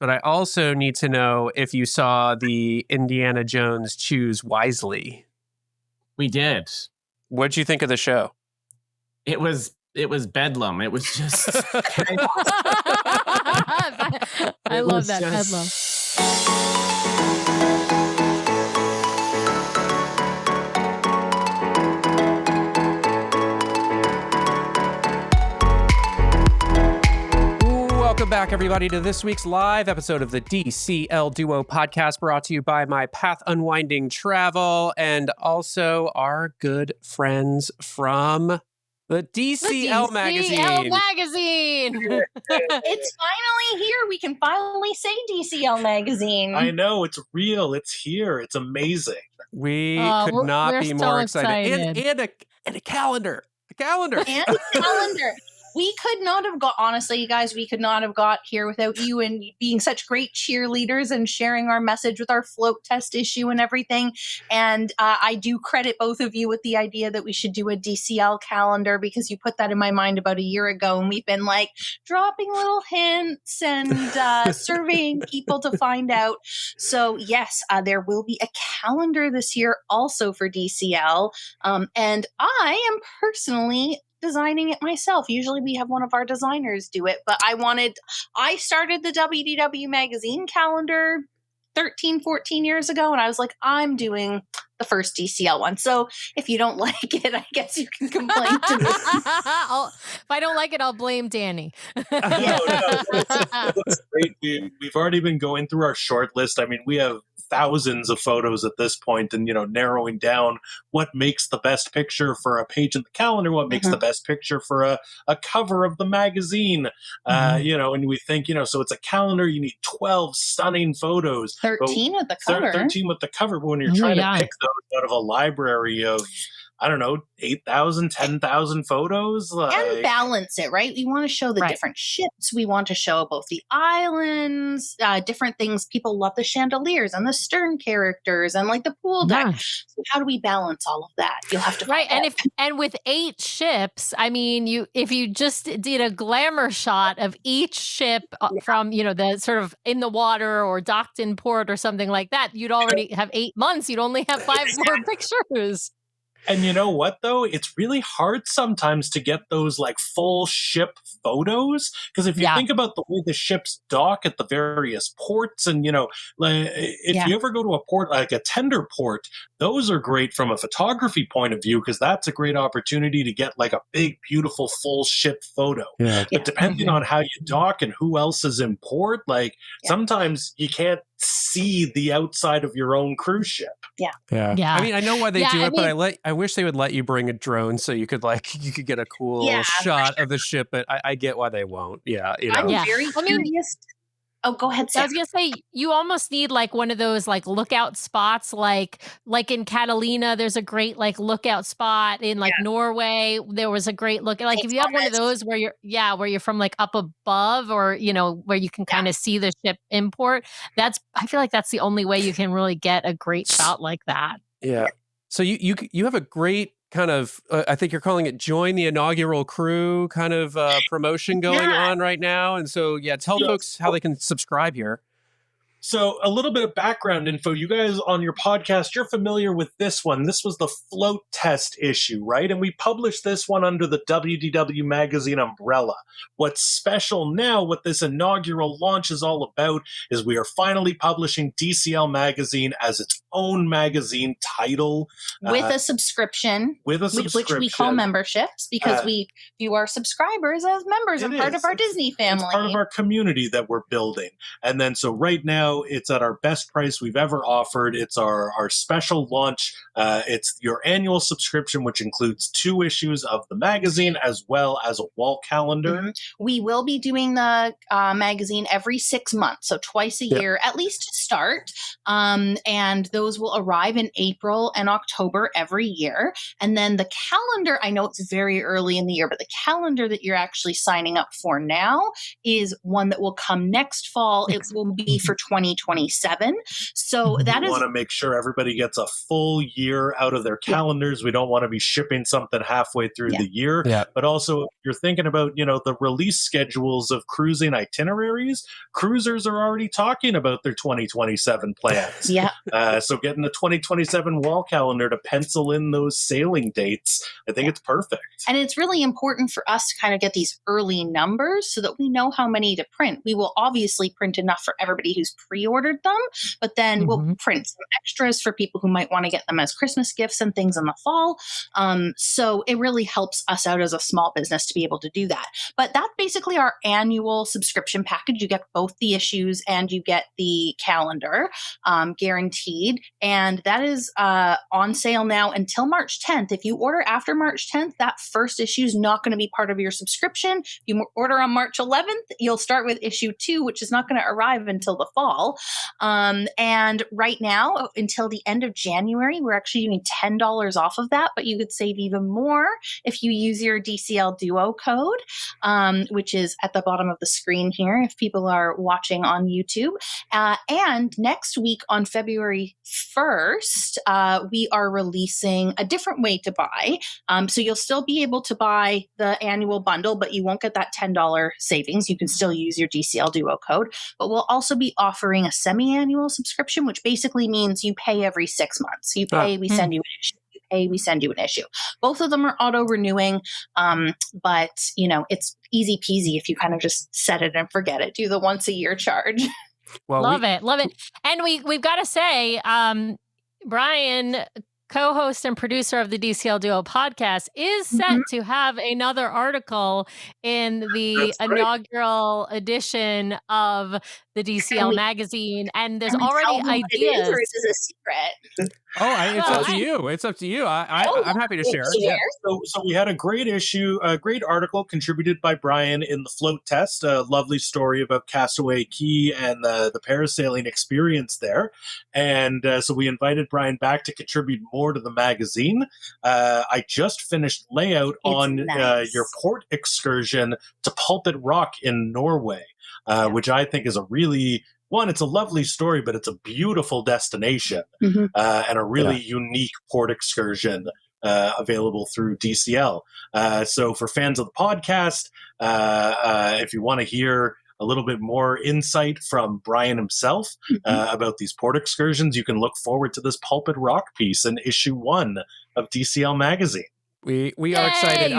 but I also need to know if you saw the Indiana Jones Choose Wisely. We did. What'd you think of the show? It was bedlam. It was just I love that bedlam. Welcome back, everybody, to this week's live episode of the DCL Duo podcast, brought to you by My Path Unwinding Travel and also our good friends from the DCL magazine. It's finally here. We can finally say DCL magazine. I know, it's real. It's here. It's amazing. We could not be more excited. And a calendar. A calendar. And a calendar. We could not have got, honestly, you guys, we could not have got here without you and being such great cheerleaders and sharing our message with our float test issue and everything. And I do credit both of you with the idea that we should do a DCL calendar, because you put that in my mind about a year ago. And we've been like dropping little hints and surveying people to find out. So yes, there will be a calendar this year also for DCL. And I am personally designing it myself. Usually we have one of our designers do it, but I started the WDW magazine calendar 13, 14 years ago, and I was like, I'm doing the first DCL one. So if you don't like it, I guess you can complain to me. If I don't like it, I'll blame Danny. No, it looks great. We've already been going through our short list. I mean, we have thousands of photos at this point, and narrowing down what makes the best picture for a page in the calendar, what makes the best picture for a cover of the magazine. And we think, so it's a calendar, you need 12 stunning photos. 13 with the cover. 13 with the cover. But when you're trying to pick those out of a library of, I don't know, 8,000, 10,000 photos. And balance it, right? We want to show the different ships. We want to show both the islands, different things. People love the chandeliers and the stern characters and like the pool deck. So how do we balance all of that? You'll have to and with 8 ships, I mean, if you just did a glamour shot of each ship from, the sort of in the water or docked in port or something like that, you'd already have 8 months. You'd only have 5 more pictures. And you know what, though? It's really hard sometimes to get those like full ship photos. Because if you think about the way the ships dock at the various ports, and, if you ever go to a port, like a tender port, those are great from a photography point of view, because that's a great opportunity to get like a big, beautiful full ship photo. But depending on how you dock and who else is in port, sometimes you can't see the outside of your own cruise ship. I mean, I know why they do it, but I wish they would let you bring a drone so you could get a cool shot of the ship. But I get why they won't. I'm very curious. Oh, go ahead, Sarah. I was going to say, you almost need like one of those like lookout spots, like in Catalina, there's a great like lookout spot. In like Norway, there was a great look. Like if you have one of those where you're from like up above, or, where you can kind of see the ship import, I feel like that's the only way you can really get a great shot like that. Yeah. So you have a great kind of, I think you're calling it Join the Inaugural Crew kind of promotion going on right now. And so, tell folks how they can subscribe here. So a little bit of background info. You guys on your podcast, you're familiar with this one. This was the float test issue, right? And we published this one under the WDW magazine umbrella. What's special now, what this inaugural launch is all about, is we are finally publishing DCL magazine as its own magazine title. With a subscription. Which we call memberships, because we view our subscribers as members and part of our Disney family. It's part of our community that we're building. And then so right now, it's at our best price we've ever offered. It's our special launch. It's your annual subscription, which includes 2 issues of the magazine as well as a wall calendar. We will be doing the magazine every 6 months, so twice a year, at least to start. And those will arrive in April and October every year. And then the calendar, I know it's very early in the year, but the calendar that you're actually signing up for now is one that will come next fall. It will be for 2027. So that we is want to make sure everybody gets a full year out of their calendars. We don't want to be shipping something halfway through the year. Yeah. But also, if you're thinking about, the release schedules of cruising itineraries, cruisers are already talking about their 2027 plans. Yeah. So getting a 2027 wall calendar to pencil in those sailing dates, I think it's perfect. And it's really important for us to kind of get these early numbers so that we know how many to print. We will obviously print enough for everybody who's pre-ordered them, but then we'll print some extras for people who might want to get them as Christmas gifts and things in the fall. So it really helps us out as a small business to be able to do that. But that's basically our annual subscription package. You get both the issues and you get the calendar guaranteed. And that is on sale now until March 10th. If you order after March 10th, that first issue is not going to be part of your subscription. If you order on March 11th, you'll start with issue 2, which is not going to arrive until the fall. And right now, until the end of January, we're actually doing $10 off of that, but you could save even more if you use your DCL Duo code, which is at the bottom of the screen here if people are watching on YouTube. And next week on February 1st, we are releasing a different way to buy. So you'll still be able to buy the annual bundle, but you won't get that $10 savings. You can still use your DCL Duo code, but we'll also be offering a semi-annual subscription, which basically means you pay every 6 months. You pay, we send you an issue. You pay, we send you an issue. Both of them are auto-renewing, but it's easy peasy if you kind of just set it and forget it. Do the once a year charge. Well, love it. And we've got to say, Brian, co-host and producer of the DCL Duo podcast, is set to have another article in the inaugural edition of the DCL magazine. And there's already ideas. Or is this a secret? It's up to you. It's up to you. I'm happy to share. Yeah. So we had a great issue, a great article contributed by Brian in the Float Test, a lovely story about Castaway Cay and the parasailing experience there. And so we invited Brian back to contribute more to the magazine. I just finished layout on your port excursion to Pulpit Rock in Norway, which I think is a really... it's a lovely story, but it's a beautiful destination and a really unique port excursion available through DCL. So for fans of the podcast, if you want to hear a little bit more insight from Brian himself about these port excursions, you can look forward to this Pulpit Rock piece in issue 1 of DCL magazine. We are excited.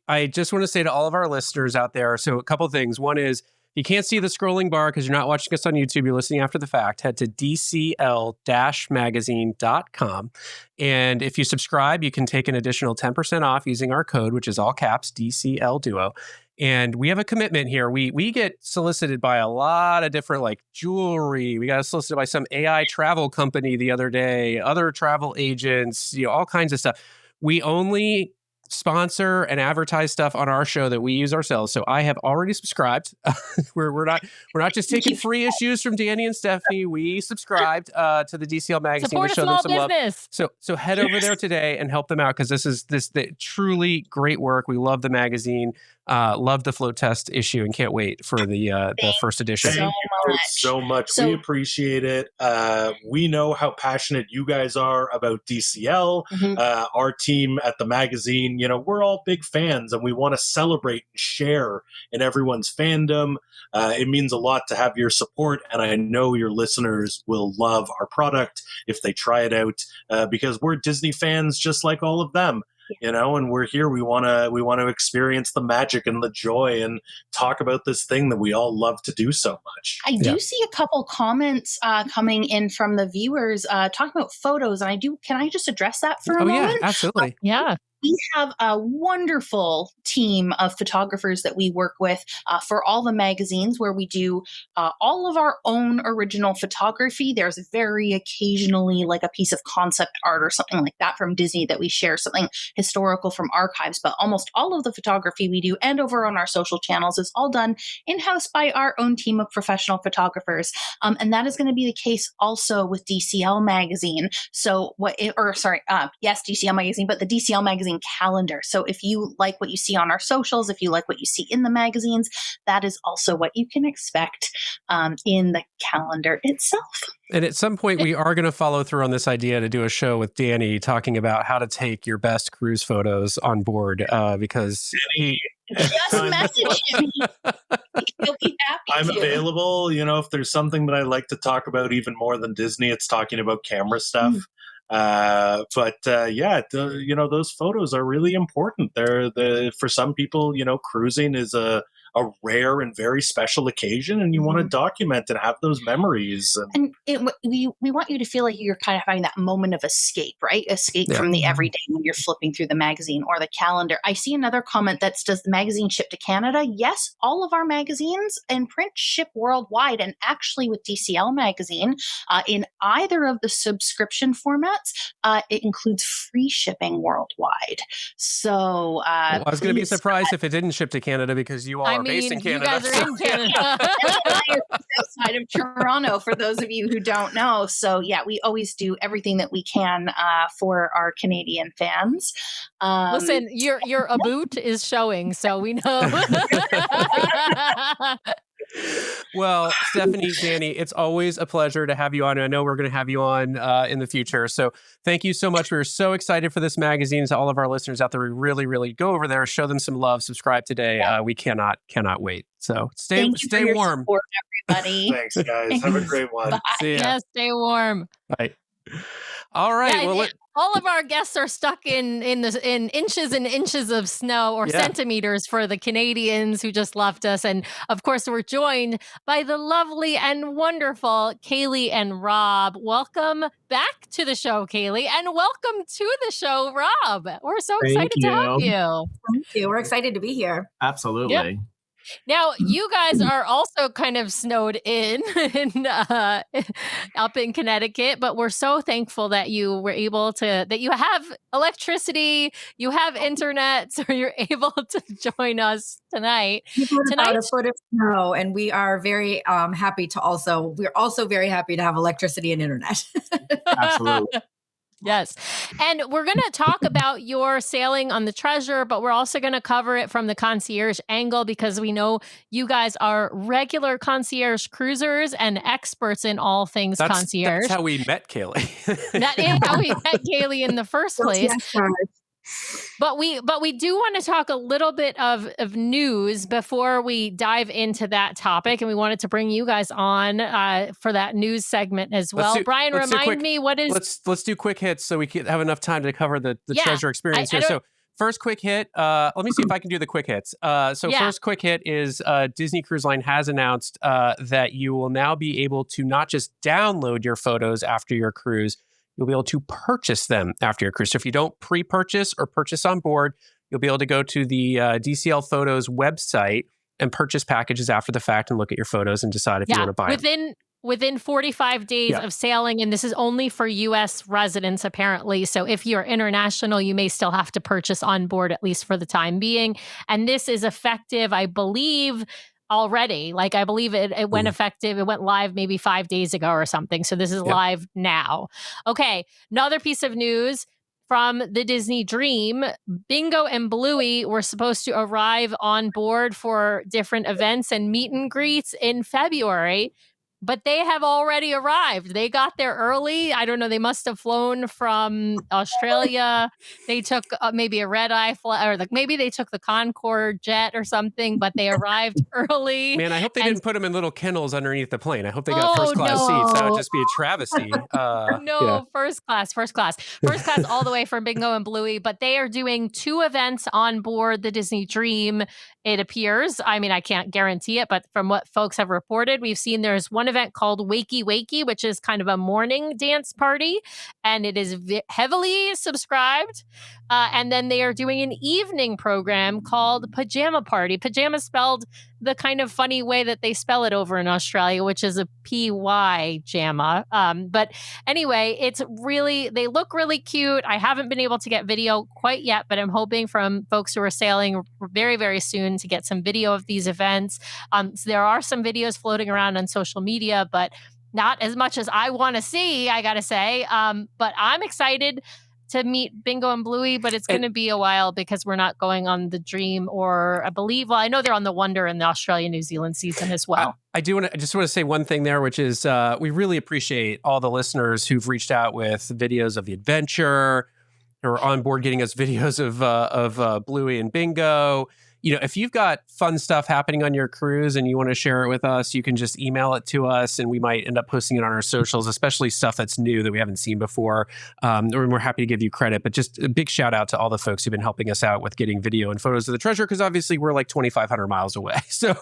I just want to say to all of our listeners out there, so a couple things. One is, you can't see the scrolling bar because you're not watching us on YouTube. You're listening after the fact. Head to dcl-magazine.com. And if you subscribe, you can take an additional 10% off using our code, which is all caps, DCL Duo. And we have a commitment here. We get solicited by a lot of different jewelry. We got solicited by some AI travel company the other day, other travel agents, all kinds of stuff. We only sponsor and advertise stuff on our show that we use ourselves. So I have already subscribed. we're not just taking free issues from Danny and Stephanie. We subscribed to the DCL magazine. Support to show a small them some business. love. So head over there today and help them out, because this is truly great work. We love the magazine. Love the Float Test issue and can't wait for the first edition. Thank you so much. We appreciate it. We know how passionate you guys are about DCL. Our team at the magazine, we're all big fans and we want to celebrate and share in everyone's fandom. It means a lot to have your support, and I know your listeners will love our product if they try it out, because we're Disney fans just like all of them. And we're here. We want to experience the magic and the joy and talk about this thing that we all love to do so much. I do see a couple comments coming in from the viewers talking about photos, and can I just address that for a moment? Yeah, absolutely. Yeah. We have a wonderful team of photographers that we work with for all the magazines, where we do all of our own original photography. There's very occasionally a piece of concept art or something like that from Disney that we share, something historical from archives, but almost all of the photography we do and over on our social channels is all done in-house by our own team of professional photographers. And that is going to be the case also with DCL magazine. So yes, DCL magazine, but the DCL magazine magazine calendar. So if you like what you see on our socials, if you like what you see in the magazines, that is also what you can expect in the calendar itself. And at some point, we are going to follow through on this idea to do a show with Danny talking about how to take your best cruise photos on board because just message him. He'll be happy. I'm to. available. If there's something that I like to talk about even more than Disney, it's talking about camera stuff. But those photos are really important. For some people, cruising is a rare and very special occasion, and you want to document and have those memories. We want you to feel like you're kind of having that moment of escape, right? Escape from the everyday when you're flipping through the magazine or the calendar. I see another comment that's, does the magazine ship to Canada? Yes, all of our magazines and print ship worldwide. And actually with DCL magazine, in either of the subscription formats, it includes free shipping worldwide. So I was going to be surprised if it didn't ship to Canada because you all are based in Canada. You guys are in Canada. Outside of Toronto, for those of you who don't know. So yeah, we always do everything that we can for our Canadian fans. Listen, your boot is showing, so we know. Well, Stephanie, Danny, it's always a pleasure to have you on. I know we're going to have you on in the future. So thank you so much. We're so excited for this magazine. To all of our listeners out there, we really, really go over there, show them some love, subscribe today. We cannot wait. So stay warm. Support, everybody. Thanks, guys. Have a great one. Bye. See ya. Yeah, stay warm. Bye. All right. Yeah, all of our guests are stuck in inches and inches of snow or centimeters for the Canadians who just left us. And of course, we're joined by the lovely and wonderful Kaley and Rob. Welcome back to the show, Kaley, and welcome to the show, Rob. We're so excited to have you. Thank you. We're excited to be here. Absolutely. Yep. Now, you guys are also kind of snowed in up in Connecticut, but we're so thankful that you were able to, that you have electricity, you have internet, so you're able to join us tonight. About a foot of snow, and we are very happy to we're also very happy to have electricity and internet. Absolutely. Yes. And we're going to talk about your sailing on the Treasure, but we're also going to cover it from the Concierge angle because we know you guys are regular Concierge cruisers and experts in all things Concierge. That's how we met Kaley. That is how we met Kaley in the first place. But we do want to talk a little bit of news before we dive into that topic, and we wanted to bring you guys on for that news segment as well. Brian, remind me what is. Let's do quick hits so we can have enough time to cover the Treasure experience here. So first quick hit. Let me see if I can do the quick hits. First quick hit is Disney Cruise Line has announced that you will now be able to not just download your photos after your cruise. You'll be able to purchase them after your cruise. So if you don't pre-purchase or purchase on board, you'll be able to go to the DCL Photos website and purchase packages after the fact and look at your photos and decide if you want to buy them. Within 45 days of sailing, and this is only for U.S. residents, apparently. So if you're international, you may still have to purchase on board, at least for the time being. And this is effective, I believe, already. Like, I believe it went effective. It went live maybe 5 days ago or something. So this is live now. Okay. Another piece of news from the Disney Dream. Bingo and Bluey were supposed to arrive on board for different events and meet and greets in February, but they have already arrived. They got there early. I don't know. They must have flown from Australia. They took maybe a red-eye flight, or maybe they took the Concorde jet or something, but they arrived early. Man, I hope they didn't put them in little kennels underneath the plane. I hope they got first-class seats. That would just be a travesty. First class all the way from Bingo and Bluey. But they are doing 2 events on board the Disney Dream, it appears. I mean, I can't guarantee it, but from what folks have reported, we've seen there's one event called Wakey Wakey, which is kind of a morning dance party, and it is heavily subscribed. And then they are doing an evening program called Pajama Party. Pajama spelled the kind of funny way that they spell it over in Australia, which is a P-Y jama. But anyway, they look really cute. I haven't been able to get video quite yet, but I'm hoping from folks who are sailing very, very soon to get some video of these events. So there are some videos floating around on social media, but not as much as I want to see, I got to say. But I'm excited to meet Bingo and Bluey, but it's going to be a while because we're not going on the Dream or I believe, well, I know they're on the Wonder in the Australia, New Zealand season as well. I just want to say one thing there, which is we really appreciate all the listeners who've reached out with videos of the adventure or on board getting us videos of Bluey and Bingo. If you've got fun stuff happening on your cruise and you want to share it with us, you can just email it to us and we might end up posting it on our socials, especially stuff that's new that we haven't seen before. We're happy to give you credit, but just a big shout out to all the folks who've been helping us out with getting video and photos of the treasure, because obviously we're like 2,500 miles away. So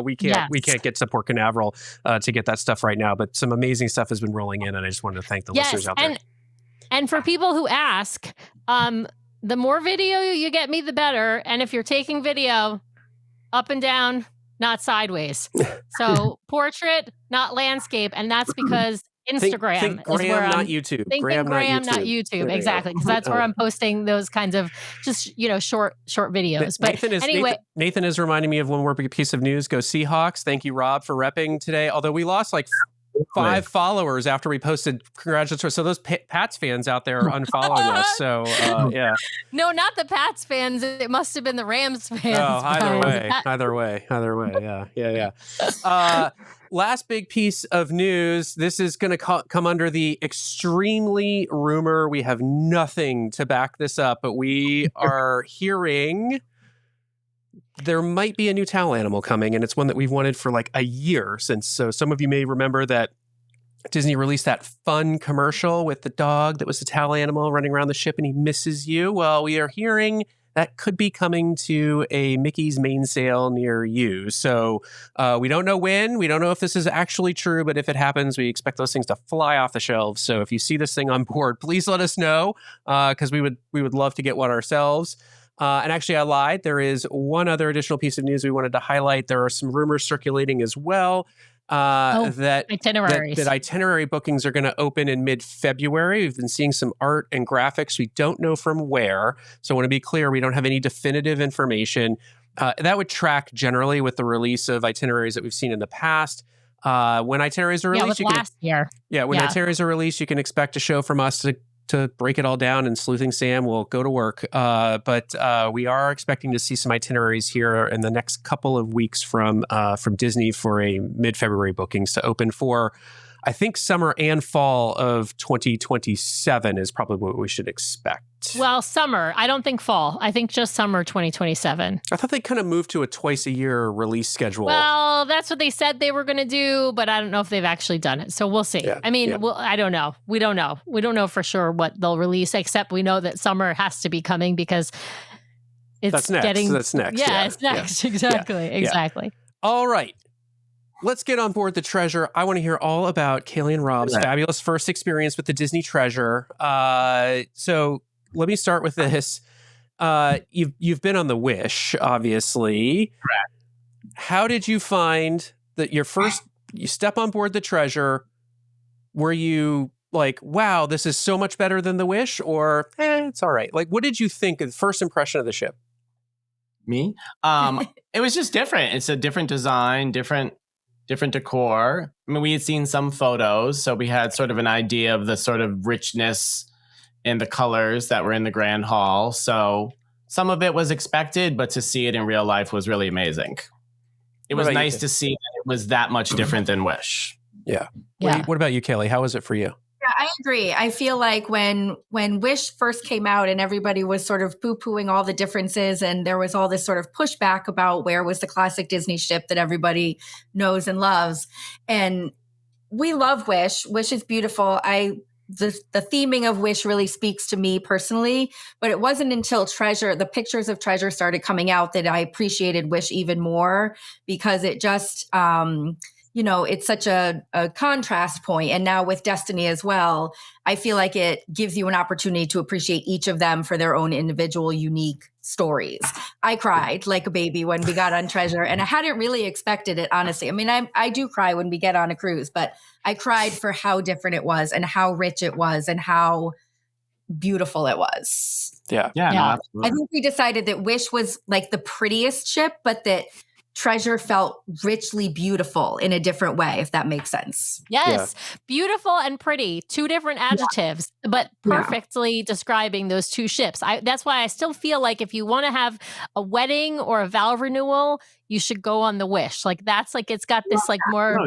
we can't get to Port Canaveral to get that stuff right now, but some amazing stuff has been rolling in and I just wanted to thank the listeners out there. And for people who ask, the more video you get me, the better. And if you're taking video, up and down, not sideways. So portrait, not landscape. And that's because Instagram think is Graham, where I'm not YouTube. Graham, not YouTube. Exactly. Because that's where I'm posting those kinds of just, short videos. But Nathan is reminding me of one more big piece of news. Go Seahawks. Thank you, Rob, for repping today. Although we lost like 5 followers after we posted congratulatory. So those Pats fans out there are unfollowing us. So yeah. No, not the Pats fans. It must have been the Rams fans. Oh, either way. Yeah. Last big piece of news. This is going to come under the extremely rumor. We have nothing to back this up, but we are hearing there might be a new towel animal coming, and it's one that we've wanted for like a year since. So some of you may remember that Disney released that fun commercial with the dog that was the towel animal running around the ship and he misses you. Well, we are hearing that could be coming to a Mickey's mainsail near you. So we don't know when. We don't know if this is actually true, but if it happens, we expect those things to fly off the shelves. So if you see this thing on board, please let us know because we would love to get one ourselves. And actually, I lied. There is one other additional piece of news we wanted to highlight. There are some rumors circulating as well that itinerary bookings are going to open in mid-February. We've been seeing some art and graphics. We don't know from where. So I want to be clear, we don't have any definitive information. That would track generally with the release of itineraries that we've seen in the past. When itineraries are released, itineraries are released, you can expect a show from us to break it all down, and Sleuthing Sam will go to work. But we are expecting to see some itineraries here in the next couple of weeks from Disney for a mid-February bookings to open for, I think, summer and fall of 2027 is probably what we should expect. Well, summer. I don't think fall. I think just summer 2027. I thought they kind of moved to a twice-a-year release schedule. Well, that's what they said they were going to do, but I don't know if they've actually done it. So we'll see. Yeah. I mean, I don't know. We don't know. We don't know for sure what they'll release, except we know that summer has to be coming because that's next. Yeah, it's next. Yeah. Exactly. All right. Let's get on board the treasure. I want to hear all about Kaley and Rob's fabulous first experience with the Disney treasure. So let me start with this. You've been on the Wish, obviously. Correct. How did you find that you step on board the treasure? Were you like, wow, this is so much better than the Wish, or it's all right? Like, what did you think of the first impression of the ship? Me? It was just different. It's a different design, different decor. I mean, we had seen some photos, so we had sort of an idea of the sort of richness in the colors that were in the Grand Hall. So some of it was expected, but to see it in real life was really amazing. It was nice to see that it was that much different than Wish. Yeah. What about you, Kaley? How was it for you? Yeah, I agree. I feel like when Wish first came out and everybody was sort of poo-pooing all the differences and there was all this sort of pushback about where was the classic Disney ship that everybody knows and loves. And we love Wish. Wish is beautiful. The theming of Wish really speaks to me personally, but it wasn't until the pictures of Treasure started coming out that I appreciated Wish even more, because it just, it's such a contrast point. And now with Destiny as well, I feel like it gives you an opportunity to appreciate each of them for their own individual, unique stories. I cried like a baby when we got on Treasure, and I hadn't really expected it, honestly. I mean, I do cry when we get on a cruise, but I cried for how different it was and how rich it was and how beautiful it was. Yeah. No, I think we decided that Wish was like the prettiest ship, but that treasure felt richly beautiful in a different way, if that makes sense. Yes. Yeah. Beautiful and pretty. Two different adjectives, but perfectly describing those two ships. That's why I still feel like if you want to have a wedding or a vow renewal, you should go on the Wish. Like that's like, it's got this like more,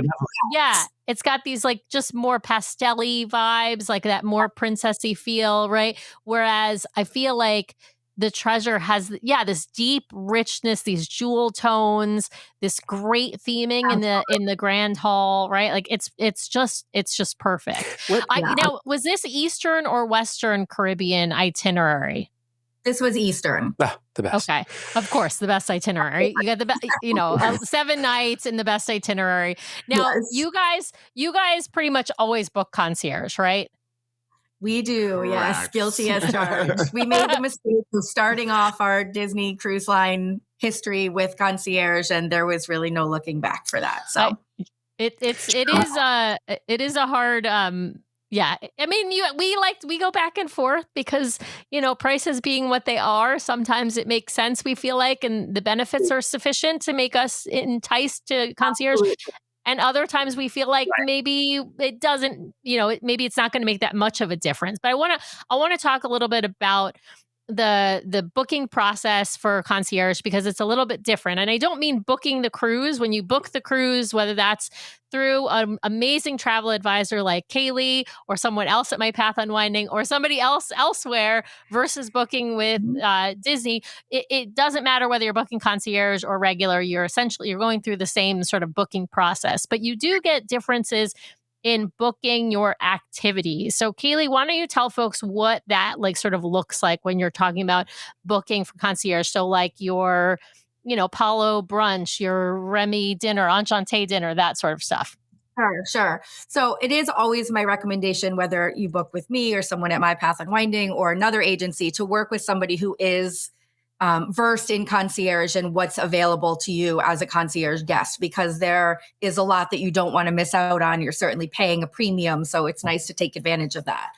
it's got these like just more pastel-y vibes, like that more princessy feel, right? Whereas I feel like the treasure has, this deep richness, these jewel tones, this great theming in the grand hall, right? Like it's just perfect. Now, was this Eastern or Western Caribbean itinerary? This was Eastern. The best. Okay. Of course, the best itinerary. You got the best, 7 nights in the best itinerary. Now, you guys pretty much always book concierge, right? We do, yes. Guilty as charged. We made the mistake of starting off our Disney Cruise Line history with concierge, and there was really no looking back for that. So it is a hard I mean, we go back and forth because, prices being what they are, sometimes it makes sense, we feel like, and the benefits are sufficient to make us enticed to concierge. And other times we feel like maybe it doesn't, maybe it's not going to make that much of a difference. But I want to talk a little bit about the booking process for concierge, because it's a little bit different. And I don't mean booking the cruise. When you book the cruise, whether that's through an amazing travel advisor like Kaley or someone else at My Path Unwinding or somebody else elsewhere versus booking with Disne, it doesn't matter whether you're booking concierge or regular. You're going through the same sort of booking process, but you do get differences in booking your activities. So Kaley, why don't you tell folks what that like sort of looks like when you're talking about booking for concierge? So like your, Palo brunch, your Remy dinner, Enchanté dinner, that sort of stuff. Sure. So it is always my recommendation, whether you book with me or someone at My Path Unwinding or another agency, to work with somebody who is versed in concierge and what's available to you as a concierge guest, because there is a lot that you don't want to miss out on. You're certainly paying a premium, so it's nice to take advantage of that.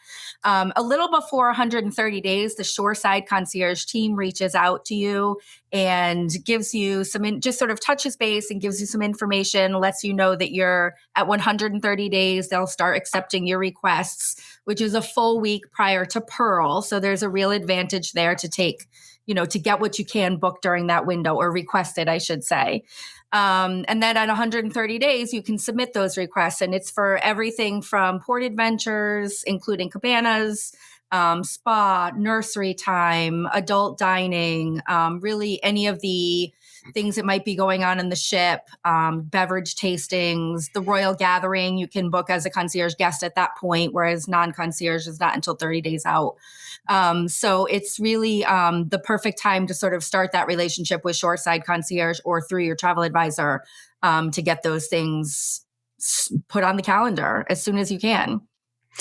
A little before 130 days, the shoreside concierge team reaches out to you and gives you just sort of touches base and gives you some information, lets you know that you're at 130 days. They'll start accepting your requests, which is a full week prior to Pearl. So there's a real advantage there to take, to get what you can book during that window, or request it, I should say. And then at 130 days, you can submit those requests. And it's for everything from port adventures, including cabanas, spa, nursery time, adult dining, really any of the things that might be going on in the ship, beverage tastings, the royal gathering, you can book as a concierge guest at that point, whereas non-concierge is not until 30 days out. So it's really the perfect time to sort of start that relationship with shoreside concierge or through your travel advisor to get those things put on the calendar as soon as you can.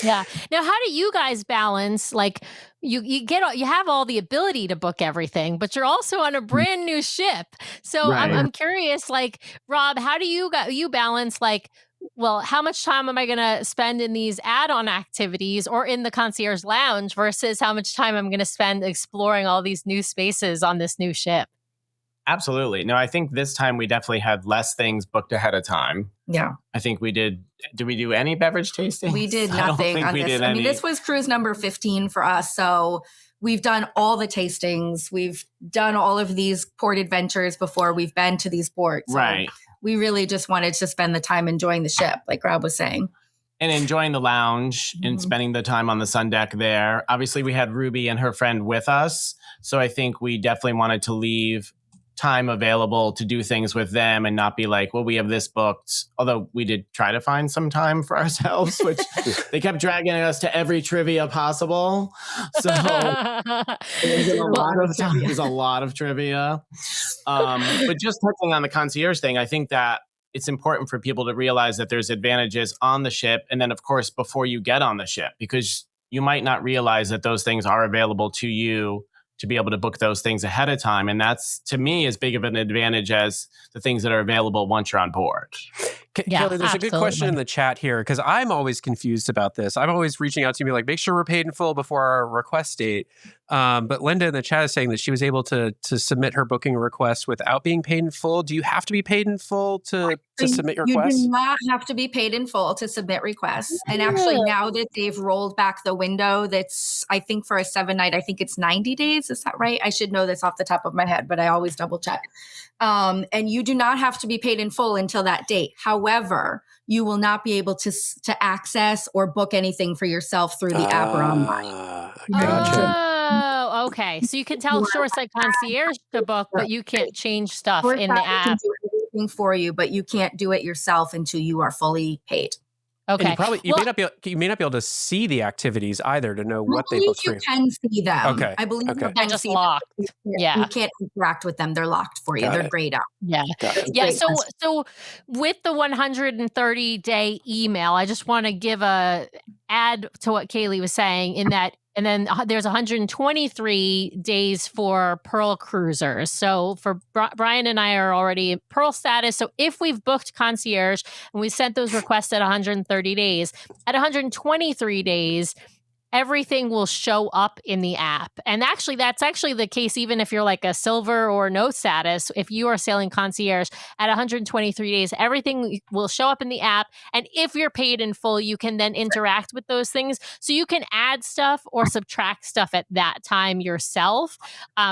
Yeah. Now, how do you guys balance, like, you have all the ability to book everything, but you're also on a brand new ship. So I'm curious, like, Rob, how do you balance, like, well, how much time am I going to spend in these add-on activities or in the concierge lounge versus how much time I'm going to spend exploring all these new spaces on this new ship? Absolutely. No, I think this time we definitely had less things booked ahead of time. Yeah. I think we did. Did we do any beverage tasting? We did nothing on this. I mean, this was cruise number 15 for us. So we've done all the tastings. We've done all of these port adventures before. We've been to these ports. So we really just wanted to spend the time enjoying the ship, like Rob was saying. And enjoying the lounge and spending the time on the sun deck there. Obviously, we had Ruby and her friend with us. So I think we definitely wanted to leave time available to do things with them and not be like, well, we have this booked. Although we did try to find some time for ourselves, which they kept dragging us to every trivia possible. So there's a lot of trivia. But just touching on the concierge thing, I think that it's important for people to realize that there's advantages on the ship. And then, of course, before you get on the ship, because you might not realize that those things are available to you to be able to book those things ahead of time. And that's, to me, as big of an advantage as the things that are available once you're on board. Yeah, Kaley, there's a good question in the chat here because I'm always confused about this. I'm always reaching out to me like, make sure we're paid in full before our request date. But Linda in the chat is saying that she was able to submit her booking request without being paid in full. Do you have to be paid in full to submit your request? You do not have to be paid in full to submit requests. And actually, now that they've rolled back the window, that's, I think for a 7-night, I think it's 90 days. Is that right? I should know this off the top of my head, but I always double check. And you do not have to be paid in full until that date. However, you will not be able to access or book anything for yourself through the app or online. Gotcha. Oh, okay. So you can tell Shoreside Concierge to book, but you can't change stuff in the app. Can do everything for you, but you can't do it yourself until you are fully paid. Okay. And you may not be able to see the activities either to know what they booked for you. You can see them. Okay. I believe they're just locked. You can't interact with them. They're locked for you. They're grayed out. Yeah. Yeah. So with the 130-day email, I just want to give a add to what Kaley was saying in that. And then there's 123 days for Pearl cruisers. So for Brian and I are already Pearl status. So if we've booked Concierge and we sent those requests at 130 days, at 123 days, everything will show up in the app. And actually, that's actually the case even if you're like a silver or no status. If you are sailing Concierge at 123 days, everything will show up in the app. And if you're paid in full, you can then interact with those things. So you can add stuff or subtract stuff at that time yourself,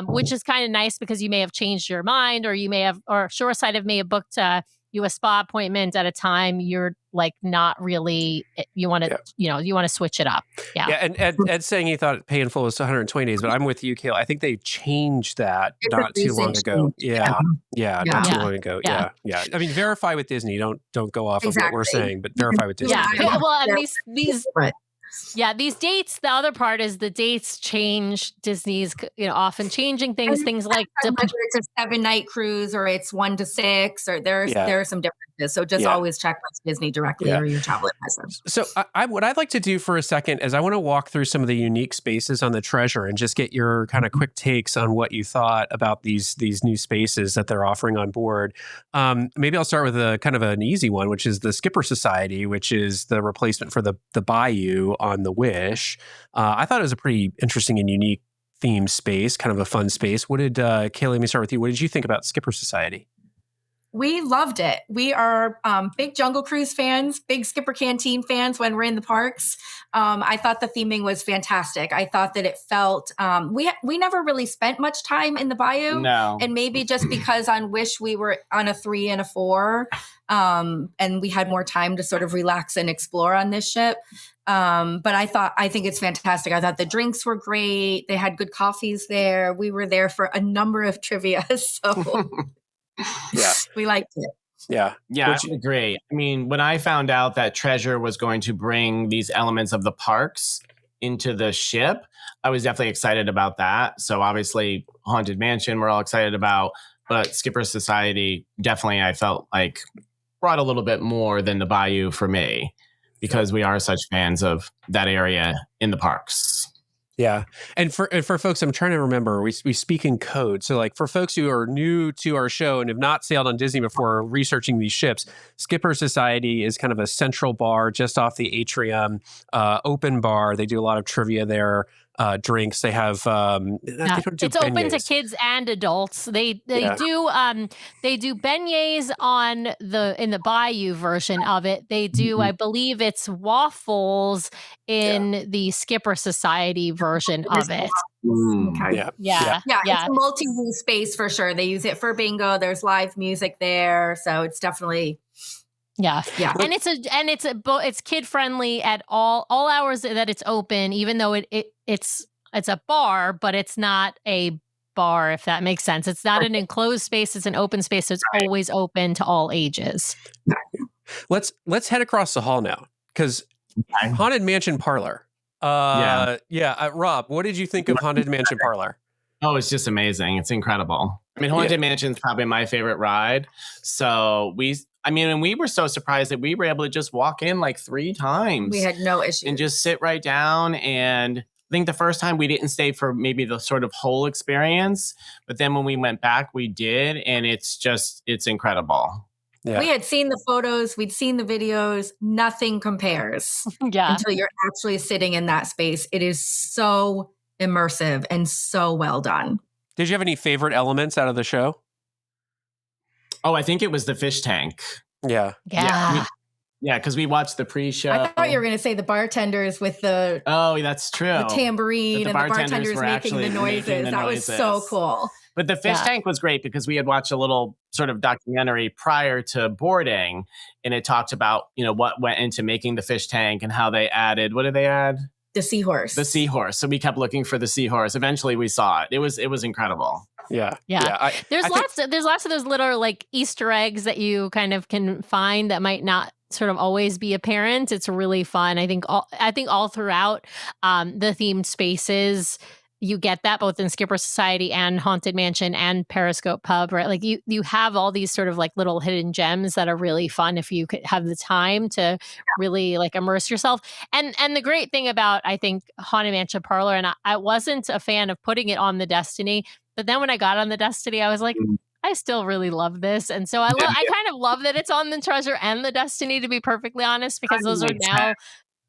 which is kind of nice because you may have changed your mind or Shoreside may have booked you a spa appointment at a time you're like not really, you want to, you want to switch it up. Yeah. And Ed's saying he thought pay in full was 120 days, but I'm with you, Kaley. I think they changed that not too long ago. Not too long ago. Yeah. I mean, verify with Disney. Don't go off of what we're saying, but verify with Disney. Yeah. Well, and these dates, the other part is the dates change. Disney's, often changing things like whether it's a 7-night cruise or it's 1 to 6 or there are some differences. So just always check with Disney directly or your travel advisor. So what I'd like to do for a second is I want to walk through some of the unique spaces on the Treasure and just get your kind of quick takes on what you thought about these new spaces that they're offering on board. Maybe I'll start with a kind of an easy one, which is the Skipper Society, which is the replacement for the Bayou on the Wish. I thought it was a pretty interesting and unique themed space, kind of a fun space. What did, Kaley, let me start with you. What did you think about Skipper Society? We loved it. We are big Jungle Cruise fans, big Skipper Canteen fans when we're in the parks. I thought the theming was fantastic. I thought that it felt, we never really spent much time in the Bayou. No. And maybe just because on Wish we were on a 3 and a 4, and we had more time to sort of relax and explore on this ship. But I think it's fantastic. I thought the drinks were great. They had good coffees there. We were there for a number of trivia. So we liked it. Yeah, I agree. I mean, when I found out that Treasure was going to bring these elements of the parks into the ship, I was definitely excited about that. So obviously Haunted Mansion we're all excited about, but Skipper Society definitely I felt like brought a little bit more than the Bayou for me because we are such fans of that area in the parks. Yeah. And for folks, I'm trying to remember, we speak in code. So like for folks who are new to our show and have not sailed on Disney before researching these ships, Skipper Society is kind of a central bar just off the atrium, open bar. They do a lot of trivia there. Drinks. They have. It's open to kids and adults. They do beignets in the Bayou version of it. They do, I believe it's waffles in the Skipper Society version of it. Okay. Yeah. It's a multi-use space for sure. They use it for bingo. There's live music there, so it's definitely. Yeah. And it's kid friendly at all hours that it's open, even though it's a bar, but it's not a bar, if that makes sense. It's not an enclosed space, it's an open space, so it's always open to all ages. Let's head across the hall now, because Haunted Mansion Parlor. Rob, what did you think of Haunted Mansion Parlor? Oh, it's just amazing. It's incredible. I mean, Haunted Mansion's probably my favorite ride. So and we were so surprised that we were able to just walk in like 3 times. We had no issue. And just sit right down. And I think the first time we didn't stay for maybe the sort of whole experience. But then when we went back, we did. And it's incredible. Yeah. We had seen the photos, we'd seen the videos, nothing compares until you're actually sitting in that space. It is so immersive and so well done. Did you have any favorite elements out of the show? Oh, I think it was the fish tank. Yeah. Yeah, because we watched the pre-show. I thought you were going to say the bartenders with the that's true. The tambourine and the bartenders making the noises. That was so cool. But the fish tank was great because we had watched a little sort of documentary prior to boarding, and it talked about, what went into making the fish tank and how they added, what did they add? The seahorse. The seahorse. So we kept looking for the seahorse. Eventually we saw it. It was incredible. Yeah. There's lots of those little like Easter eggs that you kind of can find that might not sort of always be apparent. It's really fun. I think all throughout the themed spaces, you get that both in Skipper Society and Haunted Mansion and Periscope Pub, right? Like you have all these sort of like little hidden gems that are really fun if you could have the time to really like immerse yourself. And the great thing about, I think, Haunted Mansion Parlor, and I wasn't a fan of putting it on the Destiny, but then when I got on the Destiny, I was like, I still really love this. And so I kind of love that it's on the Treasure and the Destiny, to be perfectly honest, because those are now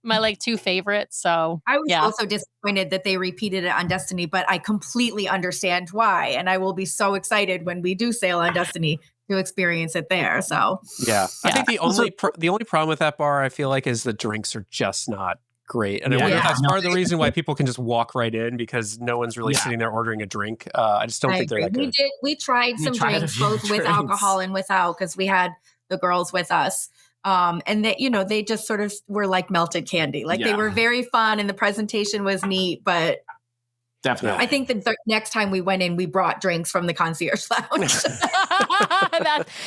my like two favorites. So I was also disappointed that they repeated it on Destiny, but I completely understand why. And I will be so excited when we do sail on Destiny to experience it there. So I think the only problem with that bar, I feel like, is the drinks are just not great. And I wonder if that's part of the reason why people can just walk right in, because no one's really sitting there ordering a drink. I just don't think they're that good. We tried some drinks, both with alcohol and without, because we had the girls with us. And they just sort of were like melted candy. Like they were very fun and the presentation was neat, but definitely. I think that the next time we went in, we brought drinks from the concierge lounge. That's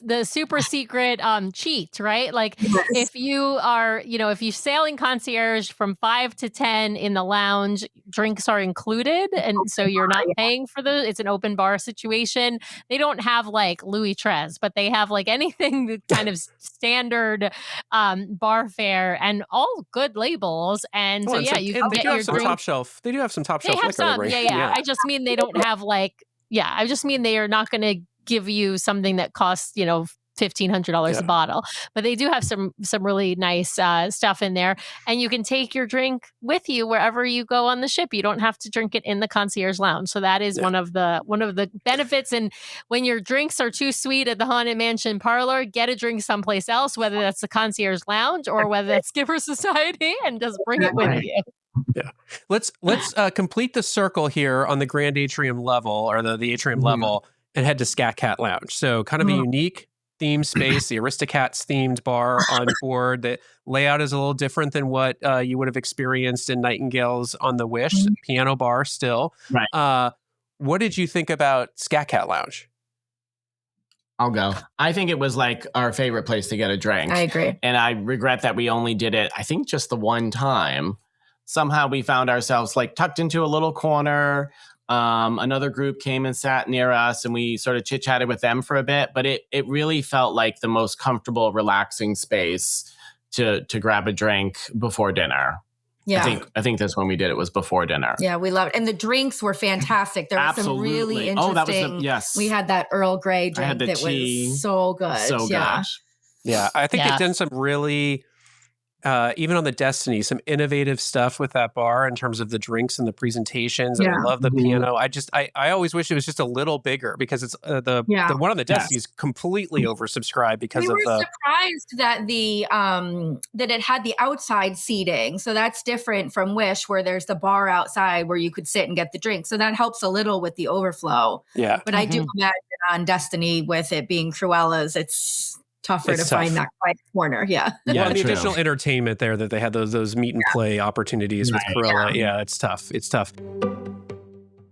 the super secret cheat, right? Like if you are, if you're sailing concierge from 5 to 10 in the lounge, drinks are included, and so you're not paying for it's an open bar situation. They don't have like Louis XIII, but they have like anything that kind of standard bar fare and all good labels. And so you can get your some drink. top shelf. They do have some top shelf liquor. Some, I just mean they don't have like. Yeah, I just mean they are not going to give you something that costs, $1,500 a bottle, but they do have some really nice stuff in there, and you can take your drink with you wherever you go on the ship. You don't have to drink it in the concierge lounge. So that is one of the benefits. And when your drinks are too sweet at the Haunted Mansion Parlor, get a drink someplace else, whether that's the concierge lounge or whether that's Skipper Society, and just bring it with you. Yeah. Let's complete the circle here on the Grand Atrium level, or the atrium level, and head to Scat Cat Lounge. So kind of a unique theme space, the Aristocats themed bar on board. The layout is a little different than what you would have experienced in Nightingale's on the Wish. Piano bar still. Right. What did you think about Scat Cat Lounge? I'll go. I think it was like our favorite place to get a drink. I agree. And I regret that we only did it, I think, just the one time. Somehow we found ourselves like tucked into a little corner. Another group came and sat near us, and we sort of chit-chatted with them for a bit. But it really felt like the most comfortable, relaxing space to grab a drink before dinner. Yeah. I think that's when we did it, was before dinner. Yeah, we loved it. And the drinks were fantastic. There was some really interesting. Oh, that was we had that Earl Grey drink that was so good. So good. Yeah, I think they've done some really... even on the Destiny, some innovative stuff with that bar in terms of the drinks and the presentations. And I love the piano. I always wish it was just a little bigger, because it's the one on the Destiny is completely oversubscribed because we were surprised that that it had the outside seating. So that's different from Wish, where there's the bar outside where you could sit and get the drink. So that helps a little with the overflow. Yeah. But I do imagine on Destiny, with it being Cruella's, it's tougher to find that quiet corner. Yeah. Yeah. The additional entertainment there that they had, those meet and play opportunities with Cruella. Yeah, it's tough. It's tough.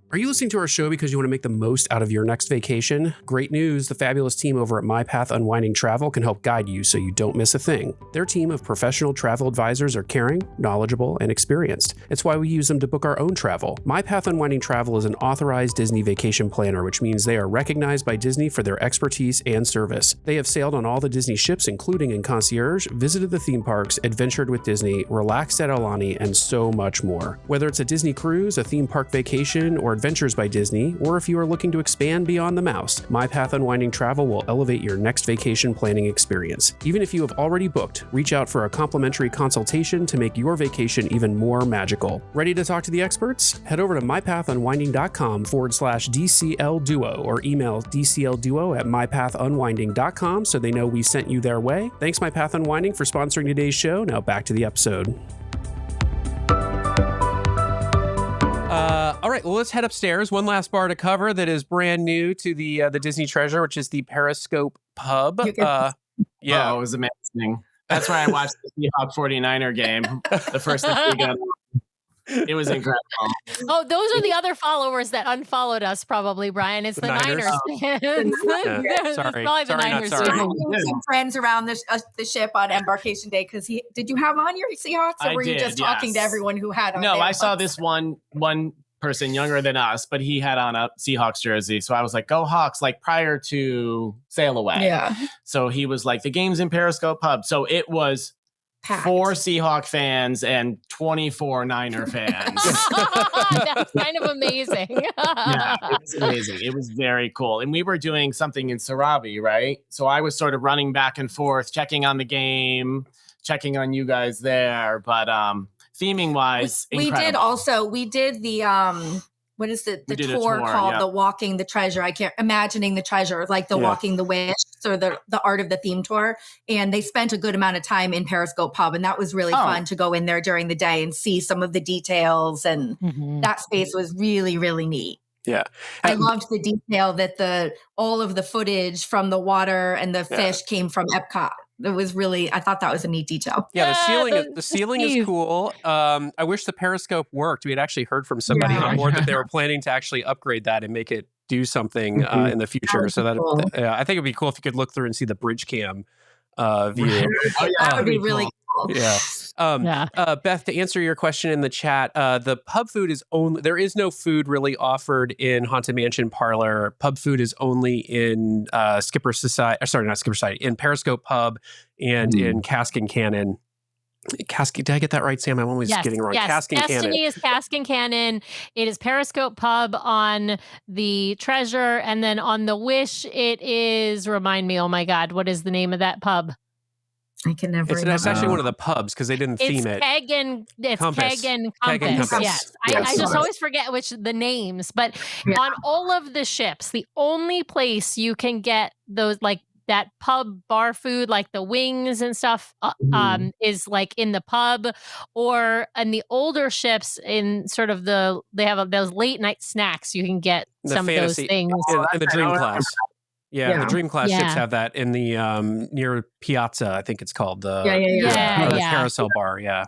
Are you listening to our show because you want to make the most out of your next vacation? Great news. The fabulous team over at My Path Unwinding Travel can help guide you so you don't miss a thing. Their team of professional travel advisors are caring, knowledgeable, and experienced. It's why we use them to book our own travel. My Path Unwinding Travel is an authorized Disney vacation planner, which means they are recognized by Disney for their expertise and service. They have sailed on all the Disney ships, including in Concierge, visited the theme parks, adventured with Disney, relaxed at Aulani, and so much more. Whether it's a Disney cruise, a theme park vacation, or Adventures by Disney, or if you are looking to expand beyond the mouse, My Path Unwinding Travel will elevate your next vacation planning experience. Even if you have already booked, reach out for a complimentary consultation to make your vacation even more magical. Ready to talk to the experts? Head over to mypathunwinding.com/DCL Duo or email dclduo@mypathunwinding.com so they know we sent you their way. Thanks, My Path Unwinding, for sponsoring today's show. Now back to the episode. All right, well, let's head upstairs. One last bar to cover that is brand new to the Disney Treasure, which is the Periscope Pub. Yeah, it was amazing. That's where I watched the Seahawks 49er game. The first thing we got. It was incredible. Oh, those are the other followers that unfollowed us, probably, Brian. It's the Niners fans. Sorry. Probably the Niners. Some friends around the ship on embarkation day because did you have on your Seahawks, or were you just talking to everyone who had on? No, I saw this one person younger than us, but he had on a Seahawks jersey. So I was like, go Hawks, like prior to sail away. Yeah. So he was like, the game's in Periscope Pub. So it was packed. 4 Seahawk fans and 24 Niner fans. That's kind of amazing. Yeah, it was amazing. It was very cool. And we were doing something in Sarabi, right? So I was sort of running back and forth, checking on the game, checking on you guys there. But theming wise, we did the what is the tour called? Yeah. The Walking the Treasure. I can't imagining the treasure, like the Walking the Wish, or the art of the theme tour. And they spent a good amount of time in Periscope Pub, and that was really fun to go in there during the day and see some of the details. And that space was really, really neat. Yeah. I loved the detail that all of the footage from the water and the fish came from Epcot. It was really, I thought that was a neat detail. Yeah, the ceiling is cool. I wish the Periscope worked. We had actually heard from somebody on board that they were planning to actually upgrade that and make it do something in the future. So cool. I think it'd be cool if you could look through and see the bridge cam view. That would be really cool. Yeah. Beth, to answer your question in the chat, the pub food is only, there is no food really offered in Haunted Mansion Parlor. Pub food is only in Skipper Society, not Skipper Society, in Periscope Pub and in Cask and Cannon. Did I get that right, Sam? I'm always getting it wrong. Yes. Cask and Destiny Cannon. is Cask and Cannon. It is Periscope Pub on the Treasure. And then on the Wish, it is, remind me, oh my God, what is the name of that pub? I can never remember. It's actually one of the pubs because they didn't theme it. Keg and Compass. Yes. I just always forget the names. But on all of the ships, the only place you can get those, like that pub bar food, like the wings and stuff, is like in the pub, or in the older ships in sort of they have those late night snacks. You can get some of those things. In the Dream Class. Yeah, the Dream Class ships have that in the near Piazza, I think it's called. The Carousel Bar. Yeah.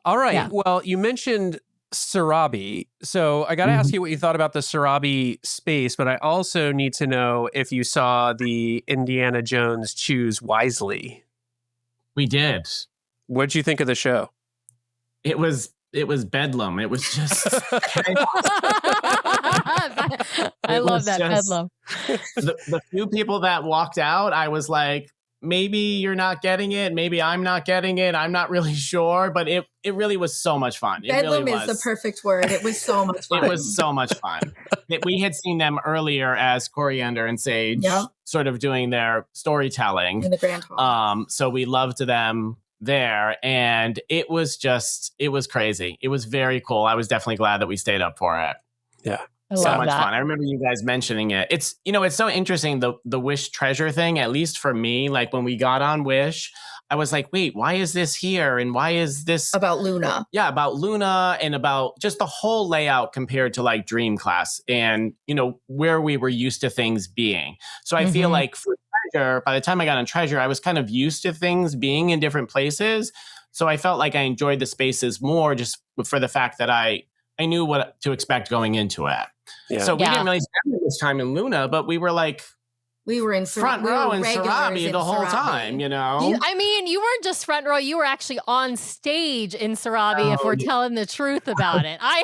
All right. Yeah. Well, you mentioned Sarabi. So I got to ask you what you thought about the Sarabi space, but I also need to know if you saw the Indiana Jones Choose Wisely. We did. What'd you think of the show? It was bedlam. It was just I love that bedlam. The few people that walked out, I was like, maybe you're not getting it. Maybe I'm not getting it. I'm not really sure, but it really was so much fun. Bedlam is the perfect word. It was so much fun. It was so much fun. We had seen them earlier as Coriander and Sage, sort of doing their storytelling in the Grand Hall. So we loved them there, and it was crazy. It was very cool. I was definitely glad that we stayed up for it. Yeah. So much fun. I remember you guys mentioning it. It's so interesting, the Wish treasure thing, at least for me. Like when we got on Wish, I was like, wait, why is this here? And why is this about Luna? Yeah, about Luna and about just the whole layout compared to like Dream Class and, where we were used to things being. So I feel like for Treasure, by the time I got on Treasure, I was kind of used to things being in different places. So I felt like I enjoyed the spaces more just for the fact that I knew what to expect going into it. Yeah. So we didn't really spend this time in Luna, but we were like, we were in front row in Sarabi the whole time, You weren't just front row. You were actually on stage in Sarabi, if we're telling the truth about it. I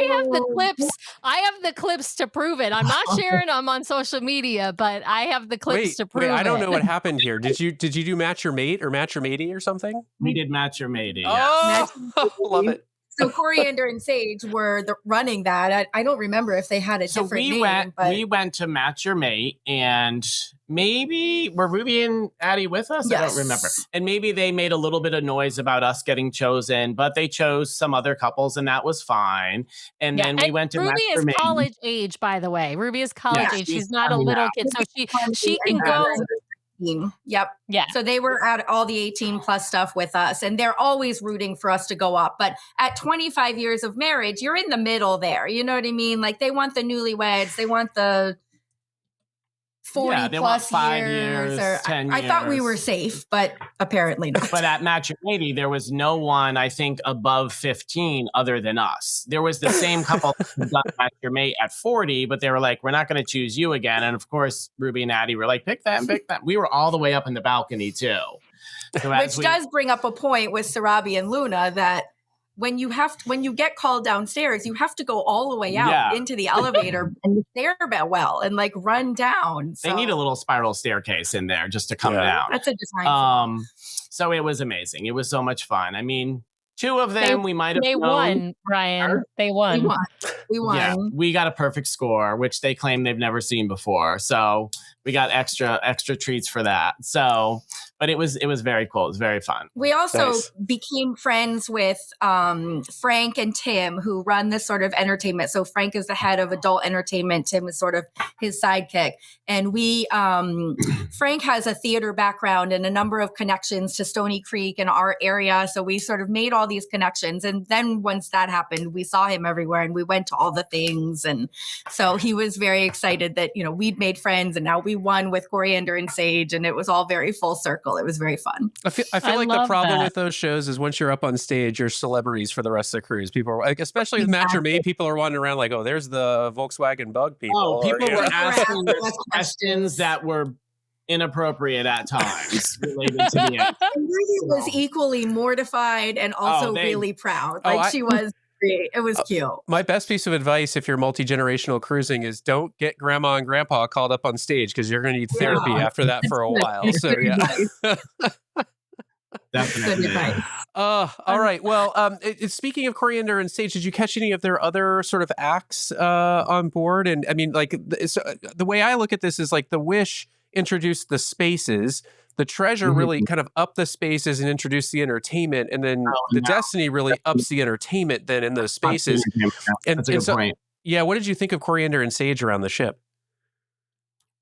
have the clips. I have the clips to prove it. I'm not sharing them on social media, but I have the clips to prove it. I don't know what happened here. Did you do Match Your Mate or Match Your Matey or something? We did Match Your Matey. Oh, love it. So Coriander and Sage were running that. I don't remember if they had a different name. We went to Match Your Mate, and maybe were Ruby and Addie with us? Yes. I don't remember. And maybe they made a little bit of noise about us getting chosen, but they chose some other couples, and that was fine. And then we went to Ruby Match is Your Mate. college age, by the way. Ruby is college age. She's not a coming little out. kid, so she can go. Yep. Yeah. So they were at all the 18 plus stuff with us, and they're always rooting for us to go up. But at 25 years of marriage, you're in the middle there. You know what I mean? Like they want the newlyweds, they want the 40 they plus want 5 years. years, Or 10 I thought we years. were safe, but apparently not. But at Match Your Mate, there was no one, I think, above 15 other than us. There was the same couple who got Match Your Mate at 40, but they were like, we're not going to choose you again. And of course, Ruby and Addie were like, pick them, pick them. We were all the way up in the balcony too. So Which does bring up a point with Sarabi and Luna that when you get called downstairs, you have to go all the way out into the elevator and the stairwell and like run down. They need a little spiral staircase in there just to come down. That's a design flaw. So it was amazing. It was so much fun. I mean, two of them we might have known. Won, Brian. They won. We won. Yeah, we got a perfect score, which they claim they've never seen before. So we got extra treats for that. So, but it was very cool. It was very fun. We also became friends with Frank and Tim, who run this sort of entertainment. So Frank is the head of adult entertainment. Tim is sort of his sidekick. And Frank has a theater background and a number of connections to Stony Creek and our area. So we sort of made all these connections. And then once that happened, we saw him everywhere and we went to all the things. And so he was very excited that, we'd made friends and now we won with Coriander and Sage, and it was all very full circle. It was very fun. I feel like the problem with those shows is once you're up on stage, you're celebrities for the rest of the cruise. People are like, especially with Match Your Mate, people are wandering around like, oh, there's the Volkswagen Bug people. Oh, people were asking questions that were inappropriate at times related to the end. Ruby was equally mortified and also really proud. She was. It was cute. My best piece of advice if you're multi-generational cruising is don't get grandma and grandpa called up on stage because you're going to need therapy after that for a while. So Definitely. All right. Well, speaking of Coriander and Sage, did you catch any of their other sort of acts on board? And I mean, like the way I look at this is like the Wish introduced the spaces. The Treasure really kind of upped the spaces and introduced the entertainment, and then the Destiny really ups the entertainment then in those spaces. That's a good point. Yeah, what did you think of Coriander and Sage around the ship?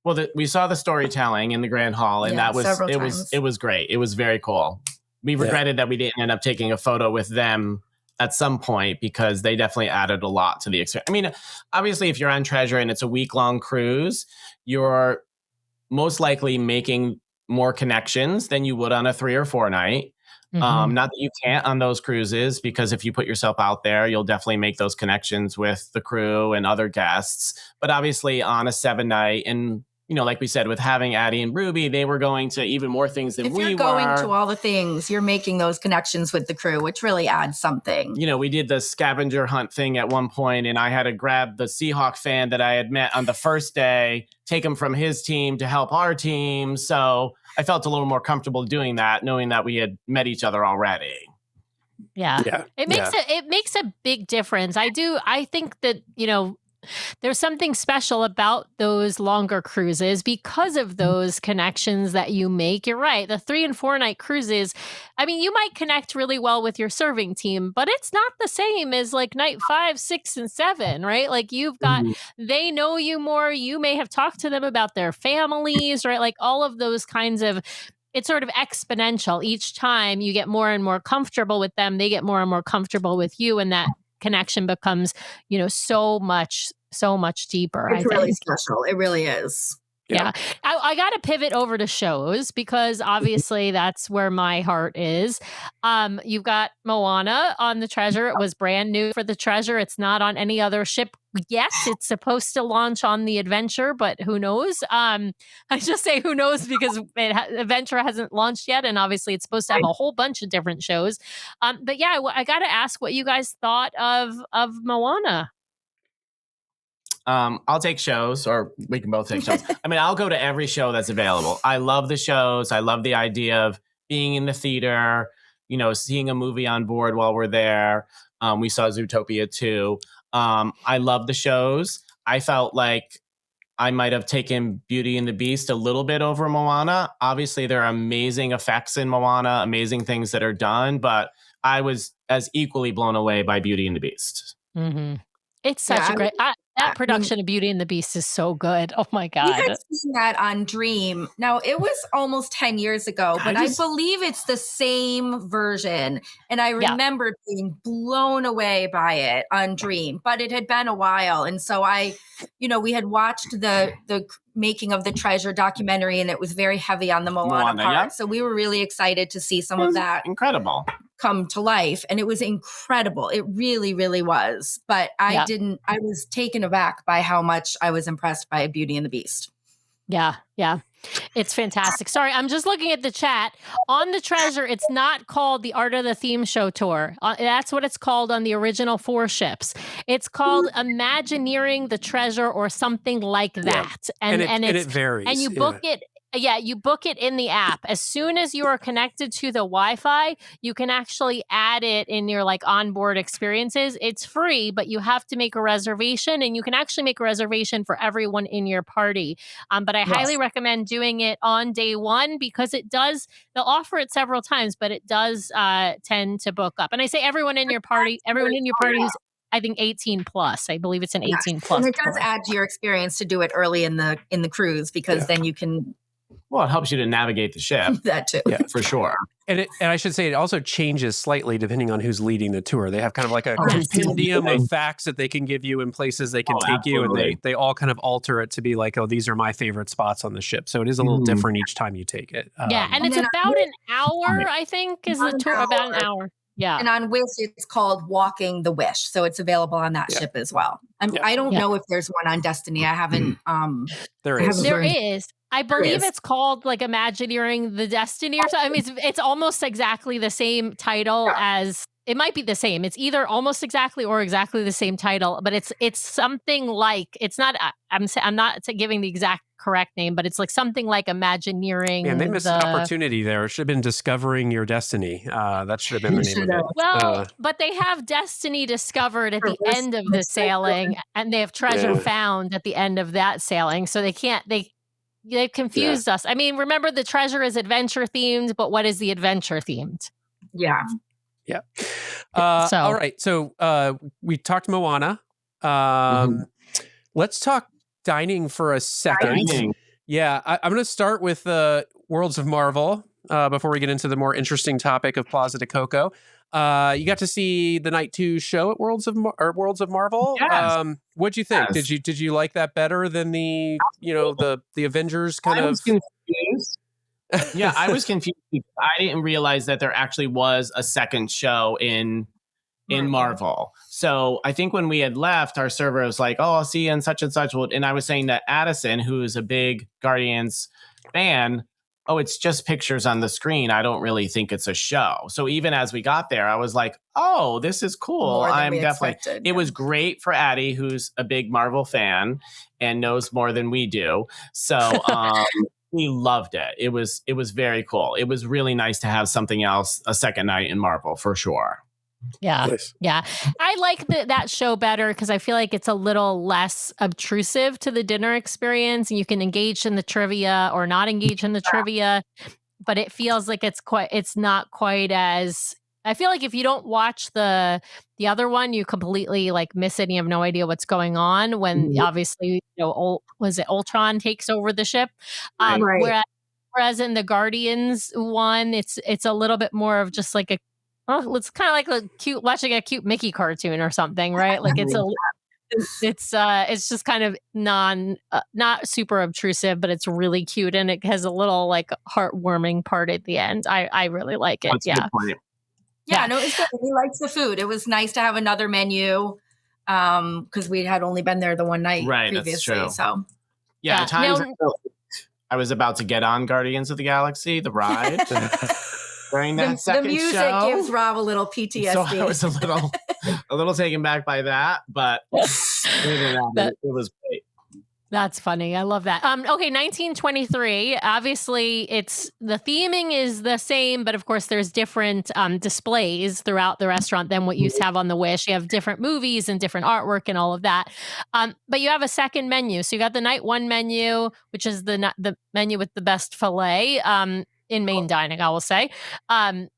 Well, we saw the storytelling in the Grand Hall, and it was great. It was very cool. We regretted that we didn't end up taking a photo with them at some point because they definitely added a lot to the experience. I mean, obviously, if you're on Treasure and it's a week-long cruise, you're most likely making more connections than you would on a 3 or 4 night. Not that you can't on those cruises, because if you put yourself out there, you'll definitely make those connections with the crew and other guests. But obviously on a 7 night, and like we said, with having Addie and Ruby, they were going to even more things than we were. If you're going to all the things, you're making those connections with the crew, which really adds something. We did the scavenger hunt thing at one point, and I had to grab the Seahawk fan that I had met on the first day, take him from his team to help our team. So I felt a little more comfortable doing that, knowing that we had met each other already. Yeah. It makes a big difference. I think that, there's something special about those longer cruises because of those connections that you make. You're right. The 3 and 4 night cruises, I mean, you might connect really well with your serving team, but it's not the same as like night 5, 6, and 7, right? Like you've got, they know you more. You may have talked to them about their families, right? Like all of those kinds of, it's sort of exponential. Each time you get more and more comfortable with them, they get more and more comfortable with you, and that connection becomes, so much deeper. It's really special. It really is. Yeah. I got to pivot over to shows because obviously that's where my heart is. You've got Moana on the Treasure. It was brand new for the Treasure. It's not on any other ship yet. It's supposed to launch on the Adventure, but who knows? I just say who knows because Adventure hasn't launched yet. And obviously it's supposed to have a whole bunch of different shows. But yeah, I got to ask what you guys thought of Moana. I'll take shows, or we can both take shows. I mean, I'll go to every show that's available. I love the shows. I love the idea of being in the theater, seeing a movie on board while we're there. We saw Zootopia 2. I love the shows. I felt like I might have taken Beauty and the Beast a little bit over Moana. Obviously, there are amazing effects in Moana, amazing things that are done, but I was as equally blown away by Beauty and the Beast. Mm-hmm. It's such a great that production of Beauty and the Beast is so good. Oh my God. We had seen that on Dream. Now it was almost 10 years ago, but I believe it's the same version. And I remember being blown away by it on Dream, but it had been a while. And so we had watched the making of the Treasure documentary, and it was very heavy on the Moana part. Yeah. So we were really excited to see some of that. Incredible. Come to life, and it was incredible. It really, really was. But I was taken aback by how much I was impressed by Beauty and the Beast. Yeah. It's fantastic. Sorry, I'm just looking at the chat. On the Treasure, it's not called the Art of the Theme Show Tour. That's what it's called on the original 4 ships. It's called Imagineering the Treasure or something like that. And it varies. And you book it. Yeah, you book it in the app. As soon as you are connected to the Wi-Fi, you can actually add it in your onboard experiences. It's free, but you have to make a reservation, and you can actually make a reservation for everyone in your party. But I highly recommend doing it on day 1 because they'll offer it several times, but it does tend to book up. And I say everyone in your party who's I think 18 plus. I believe it's an 18 plus. And it does add to your experience to do it early in the cruise because then you can. Well, it helps you to navigate the ship. That too. Yeah, for sure. And I should say it also changes slightly depending on who's leading the tour. They have kind of like a compendium of facts that they can give you and places they can take you. And they all kind of alter it to be like, oh, these are my favorite spots on the ship. So it is a little different each time you take it. And it's about an hour, I think, is the tour. About an hour. Yeah. And on Wish, it's called Walking the Wish. So it's available on that ship as well. I don't know if there's one on Destiny. I haven't. There is. There is. I believe it's called Imagineering the Destiny or something. I mean, it's almost exactly the same title as it might be the same. It's either almost exactly or exactly the same title, but it's something like it's not. I'm not giving the exact correct name, but it's something like Imagineering. And they missed an opportunity there. It should have been Discovering Your Destiny. That should have been the name of it. Well, but they have Destiny discovered at the end of the sailing, and they have treasure found at the end of that sailing. So they've confused us. I mean, remember the Treasure is adventure themed, but what is the adventure themed? Yeah. All right. So we talked Moana. Let's talk dining for a second. Yeah. I'm going to start with Worlds of Marvel before we get into the more interesting topic of Plaza de Coco. You got to see the Night 2 show at Worlds of Marvel. Yes. What'd you think? Yes. Did you like that better than the Avengers kind of? I was confused. Yeah, I was confused because I didn't realize that there actually was a second show in Marvel. So I think when we had left, our server was like, "Oh, I'll see you in such and such." And I was saying that Addison, who is a big Guardians fan, oh, it's just pictures on the screen. I don't really think it's a show. So even as we got there, I was like, oh, this is cool. I'm definitely expected. It was great for Addie, who's a big Marvel fan and knows more than we do. So we loved it. It was very cool. It was really nice to have something else, a second night in Marvel for sure. Yeah. Nice. Yeah. I like that show better because I feel like it's a little less obtrusive to the dinner experience, and you can engage in the trivia or not engage in the trivia, but it feels like it's not quite as, I feel like if you don't watch the other one, you completely miss it and you have no idea what's going on when obviously, was it Ultron takes over the ship? Right. Whereas in the Guardians one, it's a little bit more of just it's kind of watching a cute Mickey cartoon or something, right? It's just kind of not super obtrusive, but it's really cute and it has a little heartwarming part at the end. I really like it. That's a good point. Yeah, no, it's good. We liked the food. It was nice to have another menu because we had only been there the one night previously. That's true. So yeah, at times I was about to get on Guardians of the Galaxy, the ride. During that second show. The music gives Rob a little PTSD. So I was a little taken back by that, but it was great. That's funny. I love that. Okay, 1923. Obviously, it's the theming is the same, but of course, there's different displays throughout the restaurant than what you have on the Wish. You have different movies and different artwork and all of that. But you have a second menu. So you got the night one menu, which is the menu with the best filet. In main dining, I will say. But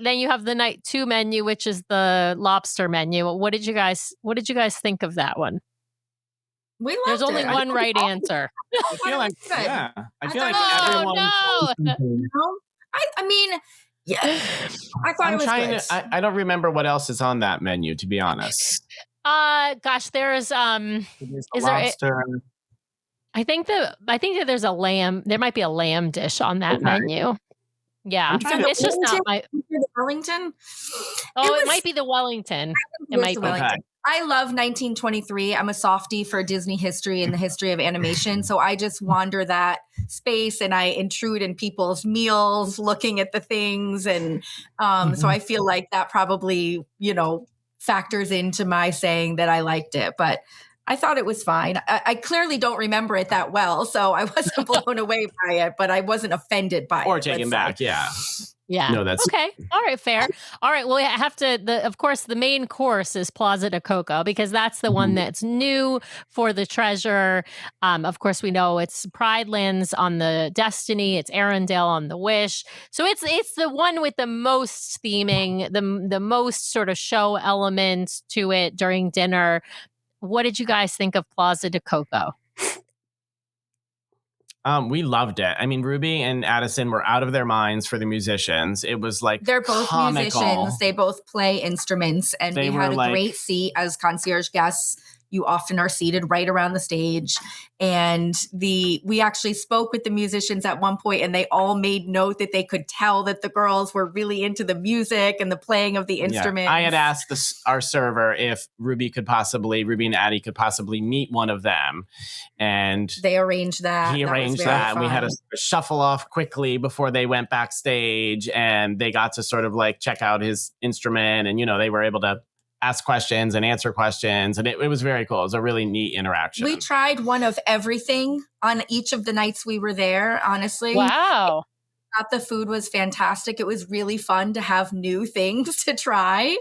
then you have the night two menu, which is the lobster menu. What did you guys think of that one? We loved There's only it. one right answer. I feel like, yeah. I feel like Oh, everyone. no. I mean, yeah. I thought it was good. I don't remember what else is on that menu, to be honest. Gosh, there's There's the is there? lobster. I think that there's a lamb. There might be a lamb dish on that Okay. menu. Yeah, trying to- it's just not my. The Wellington. Oh, it was- might be the Wellington. It was might the be. Wellington. Okay. I love 1923. I'm a softie for Disney history and the history of animation. So I just wander that space and I intrude in people's meals, looking at the things. And so I feel like that probably, factors into my saying that I liked it. But I thought it was fine. I clearly don't remember it that well. So I wasn't blown away by it, but I wasn't offended by it. Or taken back, yeah. Yeah. No, that's okay. All right. Fair. All right. Well, we have to. Of course, the main course is Plaza de Coco because that's the one that's new for the treasure. Of course, we know it's Pride Lands on the Destiny. It's Arendelle on the Wish. So it's the one with the most theming, the most sort of show elements to it during dinner. What did you guys think of Plaza de Coco? We loved it. I mean, Ruby and Addison were out of their minds for the musicians. It was like they're both comical. musicians. They both play instruments, and They we were had a like- great seat as concierge guests. You often are seated right around the stage. And we actually spoke with the musicians at one point, and they all made note that they could tell that the girls were really into the music and the playing of the instruments. I had asked our server if Ruby and Addie could possibly meet one of them. And They arranged that. he That was arranged very that. And we had fun. to shuffle off quickly before they went backstage, and they got to sort of like check out his instrument, and they were able to ask questions and answer questions, and it was very cool. It was a really neat interaction. We tried one of everything on each of the nights we were there, honestly. Wow. Thought the food was fantastic. It was really fun to have new things to try.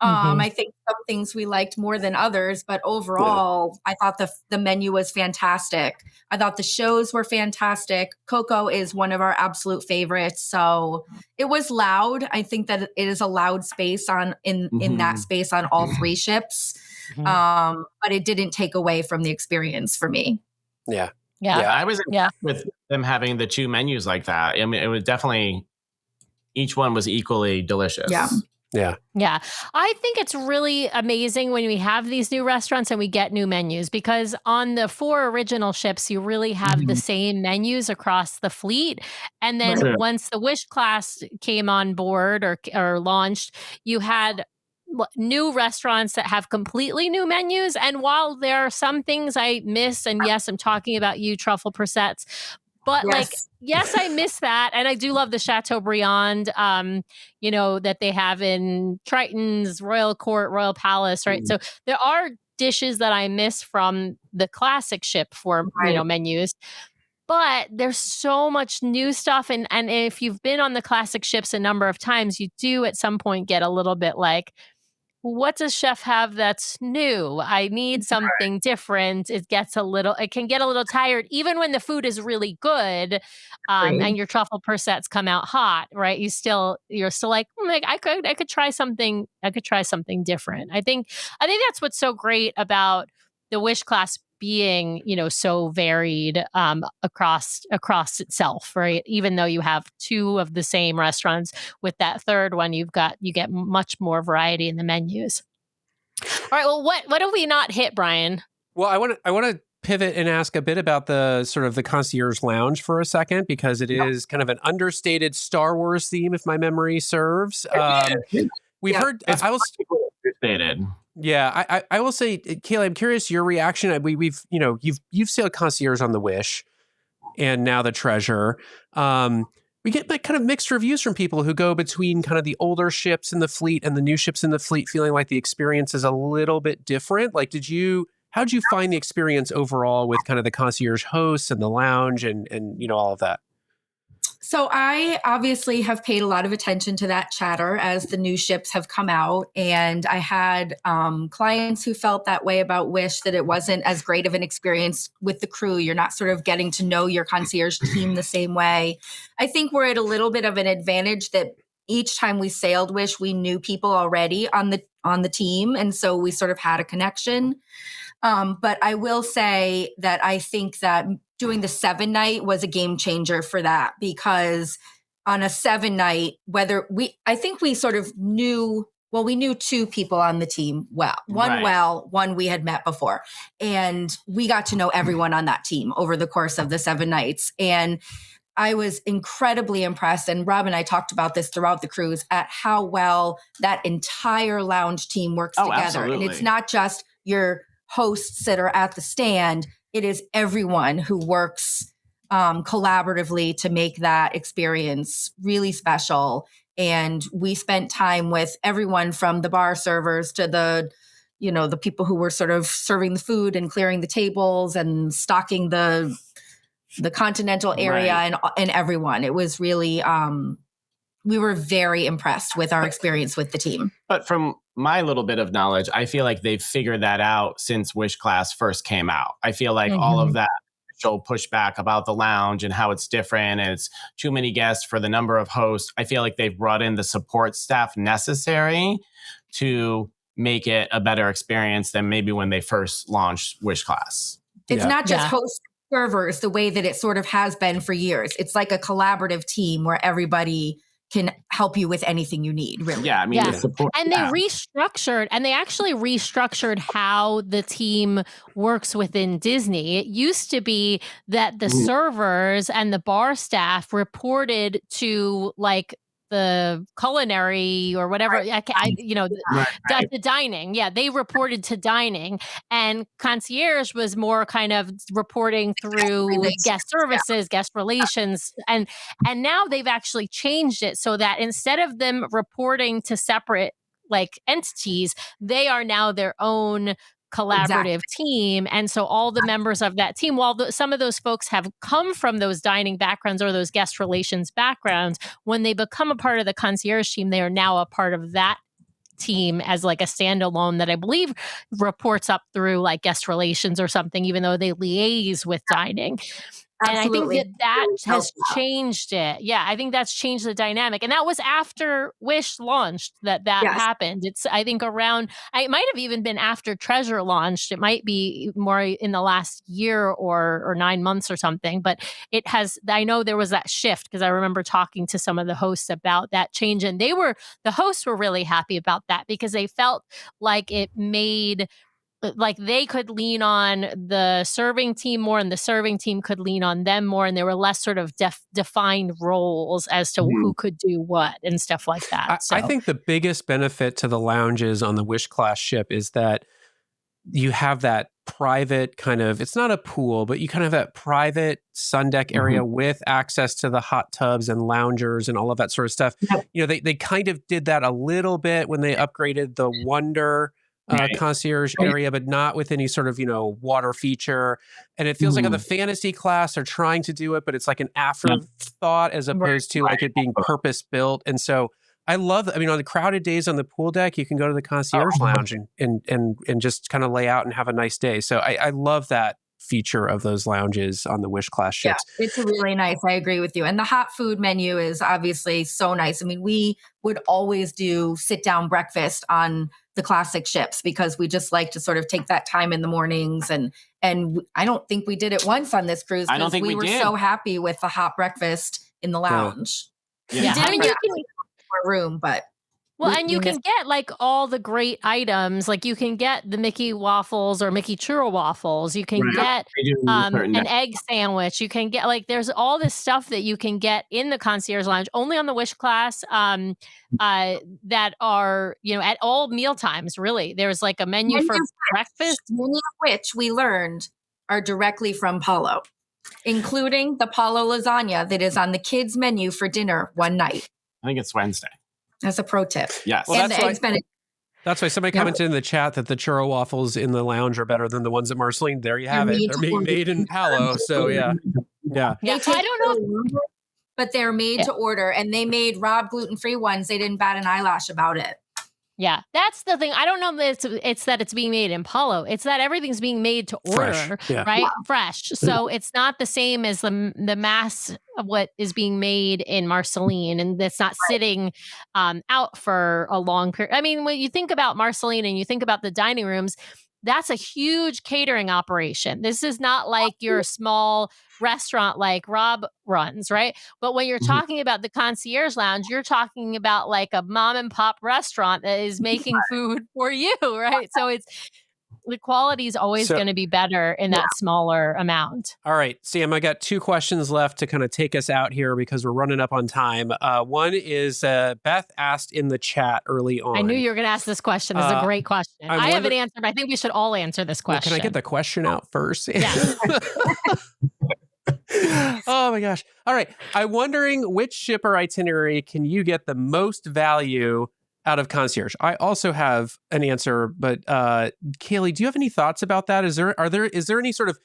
I think some things we liked more than others, but overall, I thought the menu was fantastic. I thought the shows were fantastic. Coco is one of our absolute favorites. So it was loud. I think that it is a loud space in that space on all three ships. But it didn't take away from the experience for me. Yeah. I was impressed with them having the two menus like that. I mean, it was definitely, each one was equally delicious. Yeah. Yeah. I think it's really amazing when we have these new restaurants and we get new menus because on the 4 original ships, you really have the same menus across the fleet. And then once the Wish class came on board or launched, you had new restaurants that have completely new menus. And while there are some things I miss, and yes, I'm talking about you, Truffle Persettes, but yes, I miss that. And I do love the Chateaubriand, that they have in Triton's Royal Court, Royal Palace, right? So there are dishes that I miss from the classic ship for, menus. But there's so much new stuff. And if you've been on the classic ships a number of times, you do at some point get a little bit like, what does chef have that's new? I need something different. It can get a little tired, even when the food is really good, and your truffle persettes come out hot, right? You're still like, I could try something. I could try something different. I think that's what's so great about the Wish class being, so varied across itself, right? Even though you have 2 of the same restaurants, with that third one, you get much more variety in the menus. All right. Well, what have we not hit, Brian? Well, I want to pivot and ask a bit about the sort of the concierge lounge for a second, because it is kind of an understated Star Wars theme, if my memory serves. We've heard. I was understated. Yeah, I will say, Kaley, I'm curious your reaction. You've sailed concierge on the Wish, and now the Treasure. We get like kind of mixed reviews from people who go between kind of the older ships in the fleet and the new ships in the fleet, feeling like the experience is a little bit different. Like, how'd you find the experience overall with kind of the concierge hosts and the lounge and all of that? So I obviously have paid a lot of attention to that chatter as the new ships have come out. And I had clients who felt that way about Wish, that it wasn't as great of an experience with the crew. You're not sort of getting to know your concierge team the same way. I think we're at a little bit of an advantage that each time we sailed Wish, we knew people already on the team. And so we sort of had a connection. But I will say that I think that doing the 7-night was a game changer for that, because on a 7-night, I think we sort of knew, we knew 2 people on the team well. One we had met before. And we got to know everyone on that team over the course of the 7 nights. And I was incredibly impressed. And Rob and I talked about this throughout the cruise at how well that entire lounge team works together. Absolutely. And it's not just your hosts that are at the stand. It is everyone who works collaboratively to make that experience really special. And we spent time with everyone from the bar servers to the people who were sort of serving the food and clearing the tables and stocking the continental area, and everyone. It was really, we were very impressed with our experience with the team. But from my little bit of knowledge, I feel like they've figured that out since Wish Class first came out. I feel like all of that initial pushback about the lounge and how it's different and it's too many guests for the number of hosts, I feel like they've brought in the support staff necessary to make it a better experience than maybe when they first launched Wish Class. It's not just hosts servers the way that it sort of has been for years. It's like a collaborative team where everybody can help you with anything you need, really. Yeah, I mean, the support. And they actually restructured how the team works within Disney. It used to be that the servers and the bar staff reported to like the culinary or whatever, the dining. Yeah, they reported to dining, and concierge was more kind of reporting through guest services, guest relations, and now they've actually changed it so that instead of them reporting to separate like entities, they are now their own collaborative team. And so all the members of that team, while some of those folks have come from those dining backgrounds or those guest relations backgrounds, when they become a part of the concierge team, they are now a part of that team as like a standalone that I believe reports up through like guest relations or something, even though they liaise with dining. Absolutely. And I think that has changed it. Yeah, I think that's changed the dynamic. And that was after Wish launched that happened. It's, I think, it might have even been after Treasure launched. It might be more in the last year or 9 months or something. But it has, I know there was that shift because I remember talking to some of the hosts about that change. And the hosts were really happy about that because they felt like it made, like they could lean on the serving team more and the serving team could lean on them more. And there were less sort of defined roles as to who could do what and stuff like that. I think the biggest benefit to the lounges on the Wish Class ship is that you have that private kind of, it's not a pool, but you kind of have that private sun deck area with access to the hot tubs and loungers and all of that sort of stuff. Yep. They kind of did that a little bit when they upgraded the Wonder concierge area, but not with any sort of, water feature. And it feels like on the fantasy class, they're trying to do it, but it's like an afterthought as opposed to like it being purpose built. And so I love, on the crowded days on the pool deck, you can go to the concierge lounge and just kind of lay out and have a nice day. So I love that feature of those lounges on the Wish Class ships. Yeah, it's really nice. I agree with you. And the hot food menu is obviously so nice. We would always do sit down breakfast on the classic ships because we just like to sort of take that time in the mornings. And I don't think we did it once on this cruise because we were so happy with the hot breakfast in the lounge. Yeah. You can room, but and you can get like all the great items. Like you can get the Mickey waffles or Mickey churro waffles. You can get an egg sandwich. You can get like there's all this stuff that you can get in the concierge lounge only on the Wish Class that are at all meal times. Really, there's like a menu for breakfast, many of which we learned are directly from Paulo, including the Paulo lasagna that is on the kids' menu for dinner one night. I think it's Wednesday. That's a pro tip. Yes. Well, and the eggs Benedict. That's why somebody commented in the chat that the churro waffles in the lounge are better than the ones at Marceline. There you have it. They're being made in Palo. So yeah. Yeah. So I don't know. But they're made to order, and they made Rob gluten-free ones. They didn't bat an eyelash about it. Yeah, that's the thing. I don't know that it's that it's being made in Palo. It's that everything's being made to order, right? Yeah. Fresh. So it's not the same as the mass of what is being made in Marceline, and that's not sitting out for a long period. I mean, when you think about Marceline and you think about the dining rooms, that's a huge catering operation. This is not like your small restaurant like Rob runs, right? But when you're talking about the Concierge Lounge, you're talking about like a mom and pop restaurant that is making food for you, right? So it's the quality is always going to be better in that smaller amount. All right, Sam, I got 2 questions left to kind of take us out here because we're running up on time. One is Beth asked in the chat early on. I knew you were going to ask this question. This is a great question. I have an answer, but I think we should all answer this question. Well, can I get the question out first? Yes. Oh my gosh. All right. I'm wondering which shipper itinerary can you get the most value out of Concierge? I also have an answer, but Kaley, do you have any thoughts about that? Is there any sort of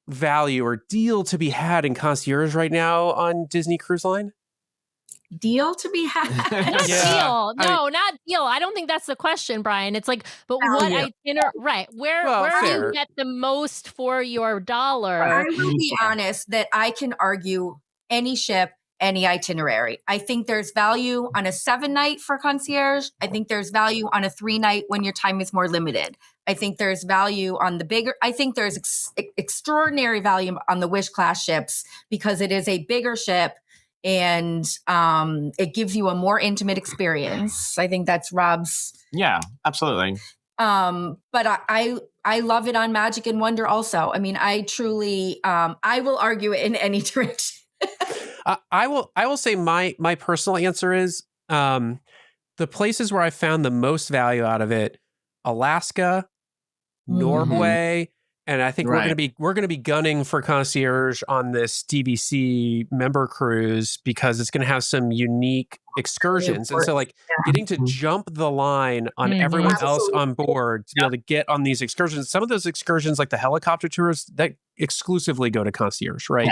value or deal to be had in Concierge right now on Disney Cruise Line? Deal to be had? Not deal. No, not deal. I don't think that's the question, Brian. It's like, but what right? Where do you get the most for your dollar? I will be honest that I can argue any ship, any itinerary. I think there's value on a 7-night for Concierge. I think there's value on a 3-night when your time is more limited. I think there's value on the bigger. I think there's extraordinary value on the Wish class ships because it is a bigger ship and it gives you a more intimate experience. I think that's Rob's. Yeah, absolutely. But I love it on Magic and Wonder also. I mean, I truly, I will argue it in any direction. I will say my personal answer is the places where I found the most value out of it: Alaska, Norway, and I think we're gonna be gunning for Concierge on this DVC member cruise because it's gonna have some unique excursions, and so like getting to jump the line on everyone else on board to be able to get on these excursions. Some of those excursions, like the helicopter tours, that exclusively go to Concierge, right?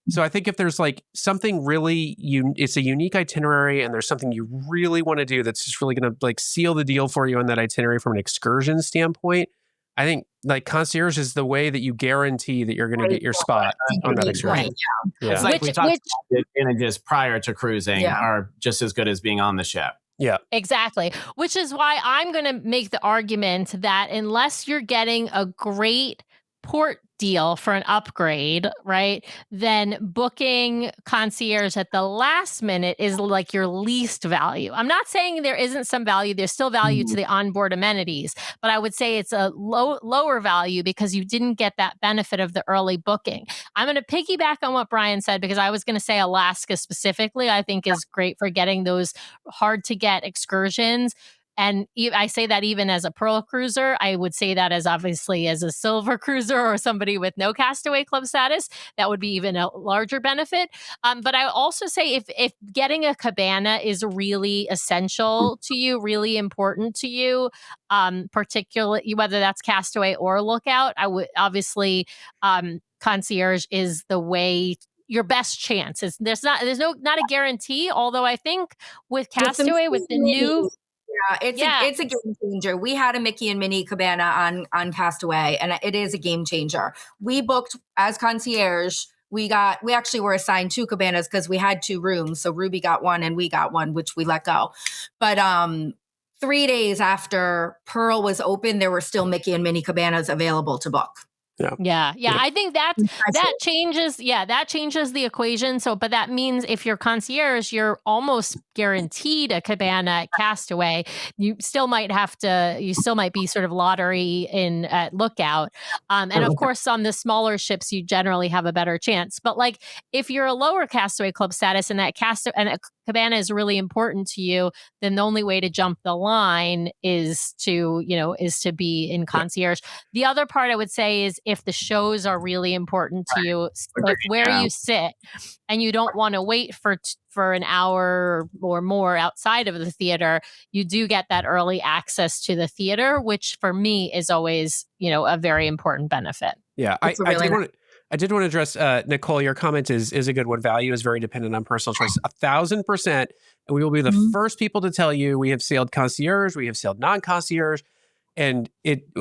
So I think if there's like something really, it's a unique itinerary and there's something you really want to do that's just really going to like seal the deal for you on that itinerary from an excursion standpoint, I think like Concierge is the way that you guarantee that you're going to get your spot on that excursion. It's like we talked about advantages prior to cruising are just as good as being on the ship. Yeah, exactly. Which is why I'm going to make the argument that unless you're getting a great port deal for an upgrade, right, then booking Concierge at the last minute is like your least value. I'm not saying there isn't some value. There's still value to the onboard amenities, but I would say it's a lower value because you didn't get that benefit of the early booking. I'm going to piggyback on what Brian said because I was going to say Alaska specifically, I think is great for getting those hard to get excursions. And I say that even as a Pearl cruiser, I would say that as obviously as a Silver cruiser or somebody with no Castaway Club status, that would be even a larger benefit. But I also say if getting a cabana is really essential to you, really important to you, particularly whether that's Castaway or Lookout, I would obviously Concierge is the way. Your best chance. There's not a guarantee. Although I think with Castaway, with the new. Yeah, it's a game changer. We had a Mickey and Minnie cabana on Castaway, and it is a game changer. We booked as Concierge. We actually were assigned 2 cabanas because we had 2 rooms. So Ruby got one and we got one, which we let go. But 3 days after Pearl was open, there were still Mickey and Minnie cabanas available to book. Yeah. I think that changes. Yeah, that changes the equation. So, but that means if you're Concierge, you're almost guaranteed a cabana at Castaway. You still might be sort of lottery at Lookout. And of course, on the smaller ships, you generally have a better chance. But like if you're a lower Castaway Club status and that Cabana is really important to you, then the only way to jump the line is to be in Concierge. The other part I would say is if the shows are really important to you, like where you sit, and you don't want to wait for an hour or more outside of the theater, you do get that early access to the theater, which for me is always, a very important benefit. Yeah, I did want to address, Nicole, your comment is a good one. Value is very dependent on personal choice. 1,000%. And we will be the first people to tell you we have sailed Concierge, we have sailed non-Concierge. And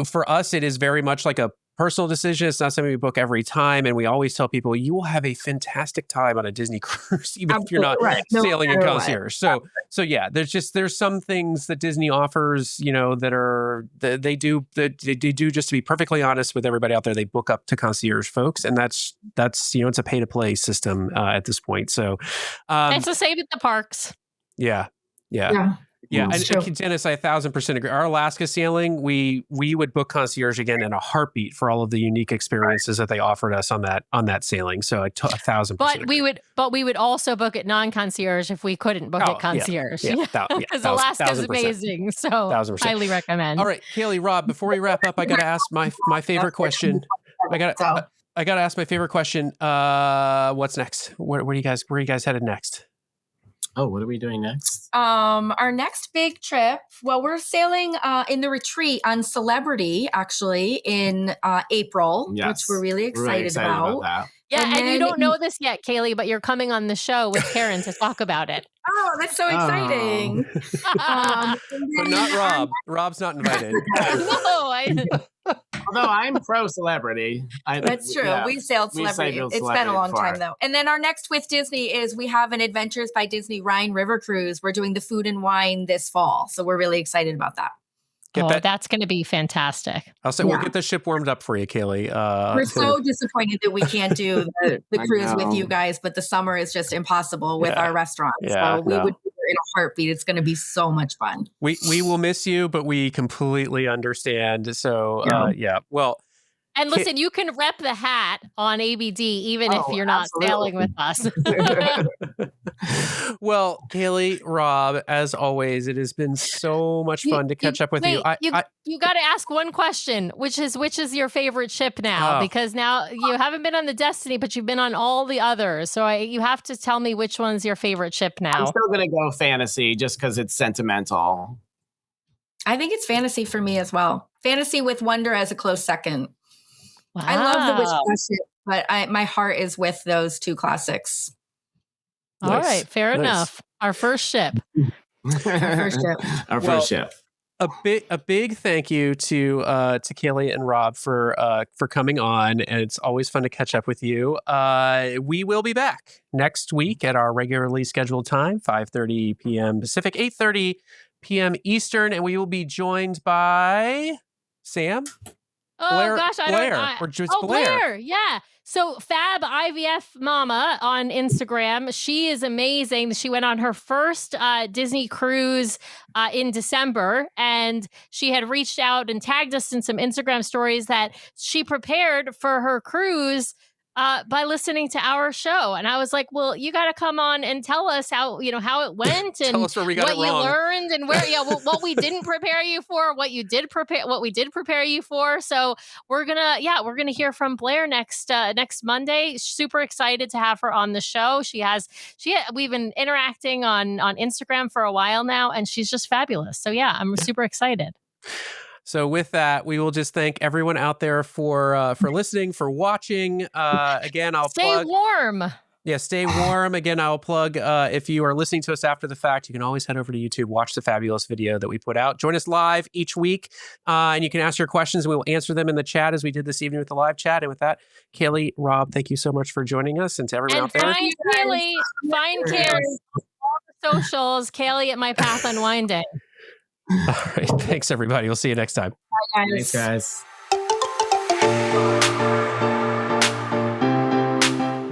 for us, it is very much like a personal decision. It's not something we book every time. And we always tell people you will have a fantastic time on a Disney cruise, even if you're not sailing in Concierge. So yeah, there's some things that Disney offers, that they do just to be perfectly honest with everybody out there, they book up to Concierge folks. And that's it's a pay to play system at this point. So it's the same at the parks. Yeah. And Dennis, I 1,000% agree. Our Alaska sailing, we would book Concierge again in a heartbeat for all of the unique experiences that they offered us on that sailing. So 1,000%. But we would also book it non-Concierge if we couldn't book it Concierge. Because Alaska is amazing. So 1,000%. Highly recommend. All right, Kaley, Rob, before we wrap up, I got to ask my favorite question. I got to ask my favorite question. What's next? Where are you guys headed next? Oh, what are we doing next? Our next big trip, we're sailing in the retreat on Celebrity, actually, in April, which we're really excited about. That. Yeah, and you don't know this yet, Kaley, but you're coming on the show with Karen to talk about it. Oh, that's so exciting. But not Rob. Rob's not invited. Although I'm pro Celebrity. That's true. We sailed Celebrity. It's been a long time, though. And then our next with Disney is we have an Adventures by Disney Rhine River Cruise. We're doing the food and wine this fall. So we're really excited about that. That's going to be fantastic. I'll say we'll get the ship warmed up for you, Kaley. We're so disappointed that we can't do the cruise with you guys, but the summer is just impossible with our restaurant. So we would do it in a heartbeat. It's going to be so much fun. We will miss you, but we completely understand. So well. And listen, you can rep the hat on ABD even if you're not sailing with us. Well, Kaley, Rob, as always, it has been so much fun to catch up with you. You got to ask one question, which is your favorite ship now? Because now you haven't been on the Destiny, but you've been on all the others. So you have to tell me which one's your favorite ship now. I'm still going to go Fantasy just because it's sentimental. I think it's Fantasy for me as well. Fantasy with Wonder as a close second. Wow. I love the Wish Classic, but my heart is with those two classics. All right, fair enough. Our first ship. Our first ship. A big thank you to Kaley and Rob for coming on, and it's always fun to catch up with you. We will be back next week at our regularly scheduled time, 5:30 p.m. Pacific, 8:30 p.m. Eastern, and we will be joined by Sam. Blair, Blair. Yeah. So Fab IVF Mama on Instagram. She is amazing. She went on her first Disney cruise in December, and she had reached out and tagged us in some Instagram stories that she prepared for her cruise by listening to our show. And I was like, well, you got to come on and tell us how it went and tell us where we got what it wrong. You learned and what we didn't prepare you for, what we did prepare you for. So we're going to hear from Blair next Monday. Super excited to have her on the show. We've been interacting on Instagram for a while now, and she's just fabulous. So yeah, I'm super excited. So with that, we will just thank everyone out there for listening, for watching. Again, I'll stay warm. Yeah, stay warm. Again, I'll plug, if you are listening to us after the fact, you can always head over to YouTube, watch the fabulous video that we put out. Join us live each week, and you can ask your questions, and we will answer them in the chat as we did this evening with the live chat. And with that, Kaley, Rob, thank you so much for joining us, and to everyone out there. Find Kaley on all the socials, Kaley at My Path Unwinding. All right. Thanks, everybody. We'll see you next time. Bye, guys. Thanks, guys.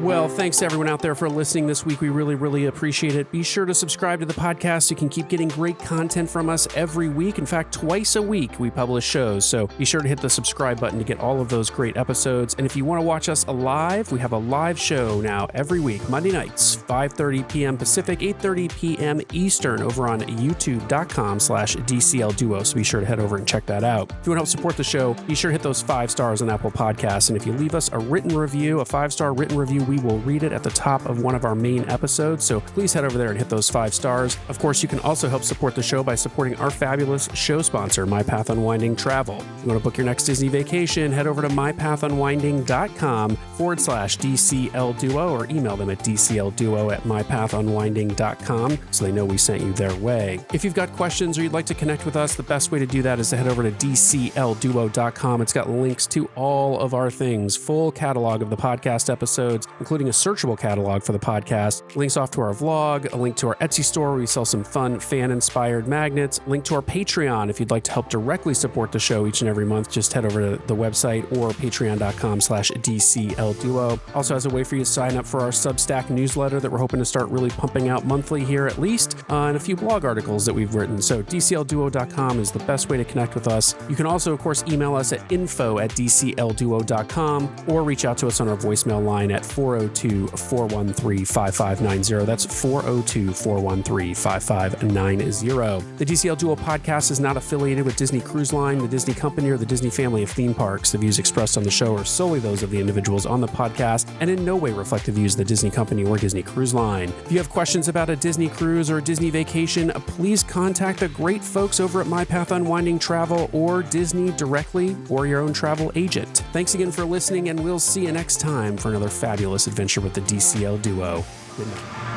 Well, thanks to everyone out there for listening this week. We really, really appreciate it. Be sure to subscribe to the podcast so you can keep getting great content from us every week. In fact, twice a week we publish shows. So be sure to hit the subscribe button to get all of those great episodes. And if you want to watch us live, we have a live show now every week, Monday nights, 5:30 p.m. Pacific, 8:30 p.m. Eastern over on youtube.com/DCL Duo. So be sure to head over and check that out. If you want to help support the show, be sure to hit those 5 stars on Apple Podcasts. And if you leave us a written review, a 5-star written review, we will read it at the top of one of our main episodes. So please head over there and hit those 5 stars. Of course, you can also help support the show by supporting our fabulous show sponsor, My Path Unwinding Travel. If you want to book your next Disney vacation, head over to mypathunwinding.com/DCL Duo or email them at dclduo@mypathunwinding.com so they know we sent you their way. If you've got questions or you'd like to connect with us, the best way to do that is to head over to dclduo.com. It's got links to all of our things, full catalog of the podcast episodes, including a searchable catalog for the podcast, links off to our vlog, a link to our Etsy store where we sell some fun fan-inspired magnets, link to our Patreon if you'd like to help directly support the show each and every month. Just head over to the website or patreon.com/DCL Duo. Also has a way for you to sign up for our Substack newsletter that we're hoping to start really pumping out monthly here at least, and a few blog articles that we've written. So dclduo.com is the best way to connect with us. You can also, of course, email us at info@dclduo.com or reach out to us on our voicemail line at 402-413-5590. That's 402-413-5590. The DCL Duo podcast is not affiliated with Disney Cruise Line, the Disney Company, or the Disney family of theme parks. The views expressed on the show are solely those of the individuals on the podcast and in no way reflect the views of the Disney Company or Disney Cruise Line. If you have questions about a Disney cruise or a Disney vacation, please contact the great folks over at My Path Unwinding Travel or Disney directly or your own travel agent. Thanks again for listening, and we'll see you next time for another fabulous adventure with the DCL Duo. Good night.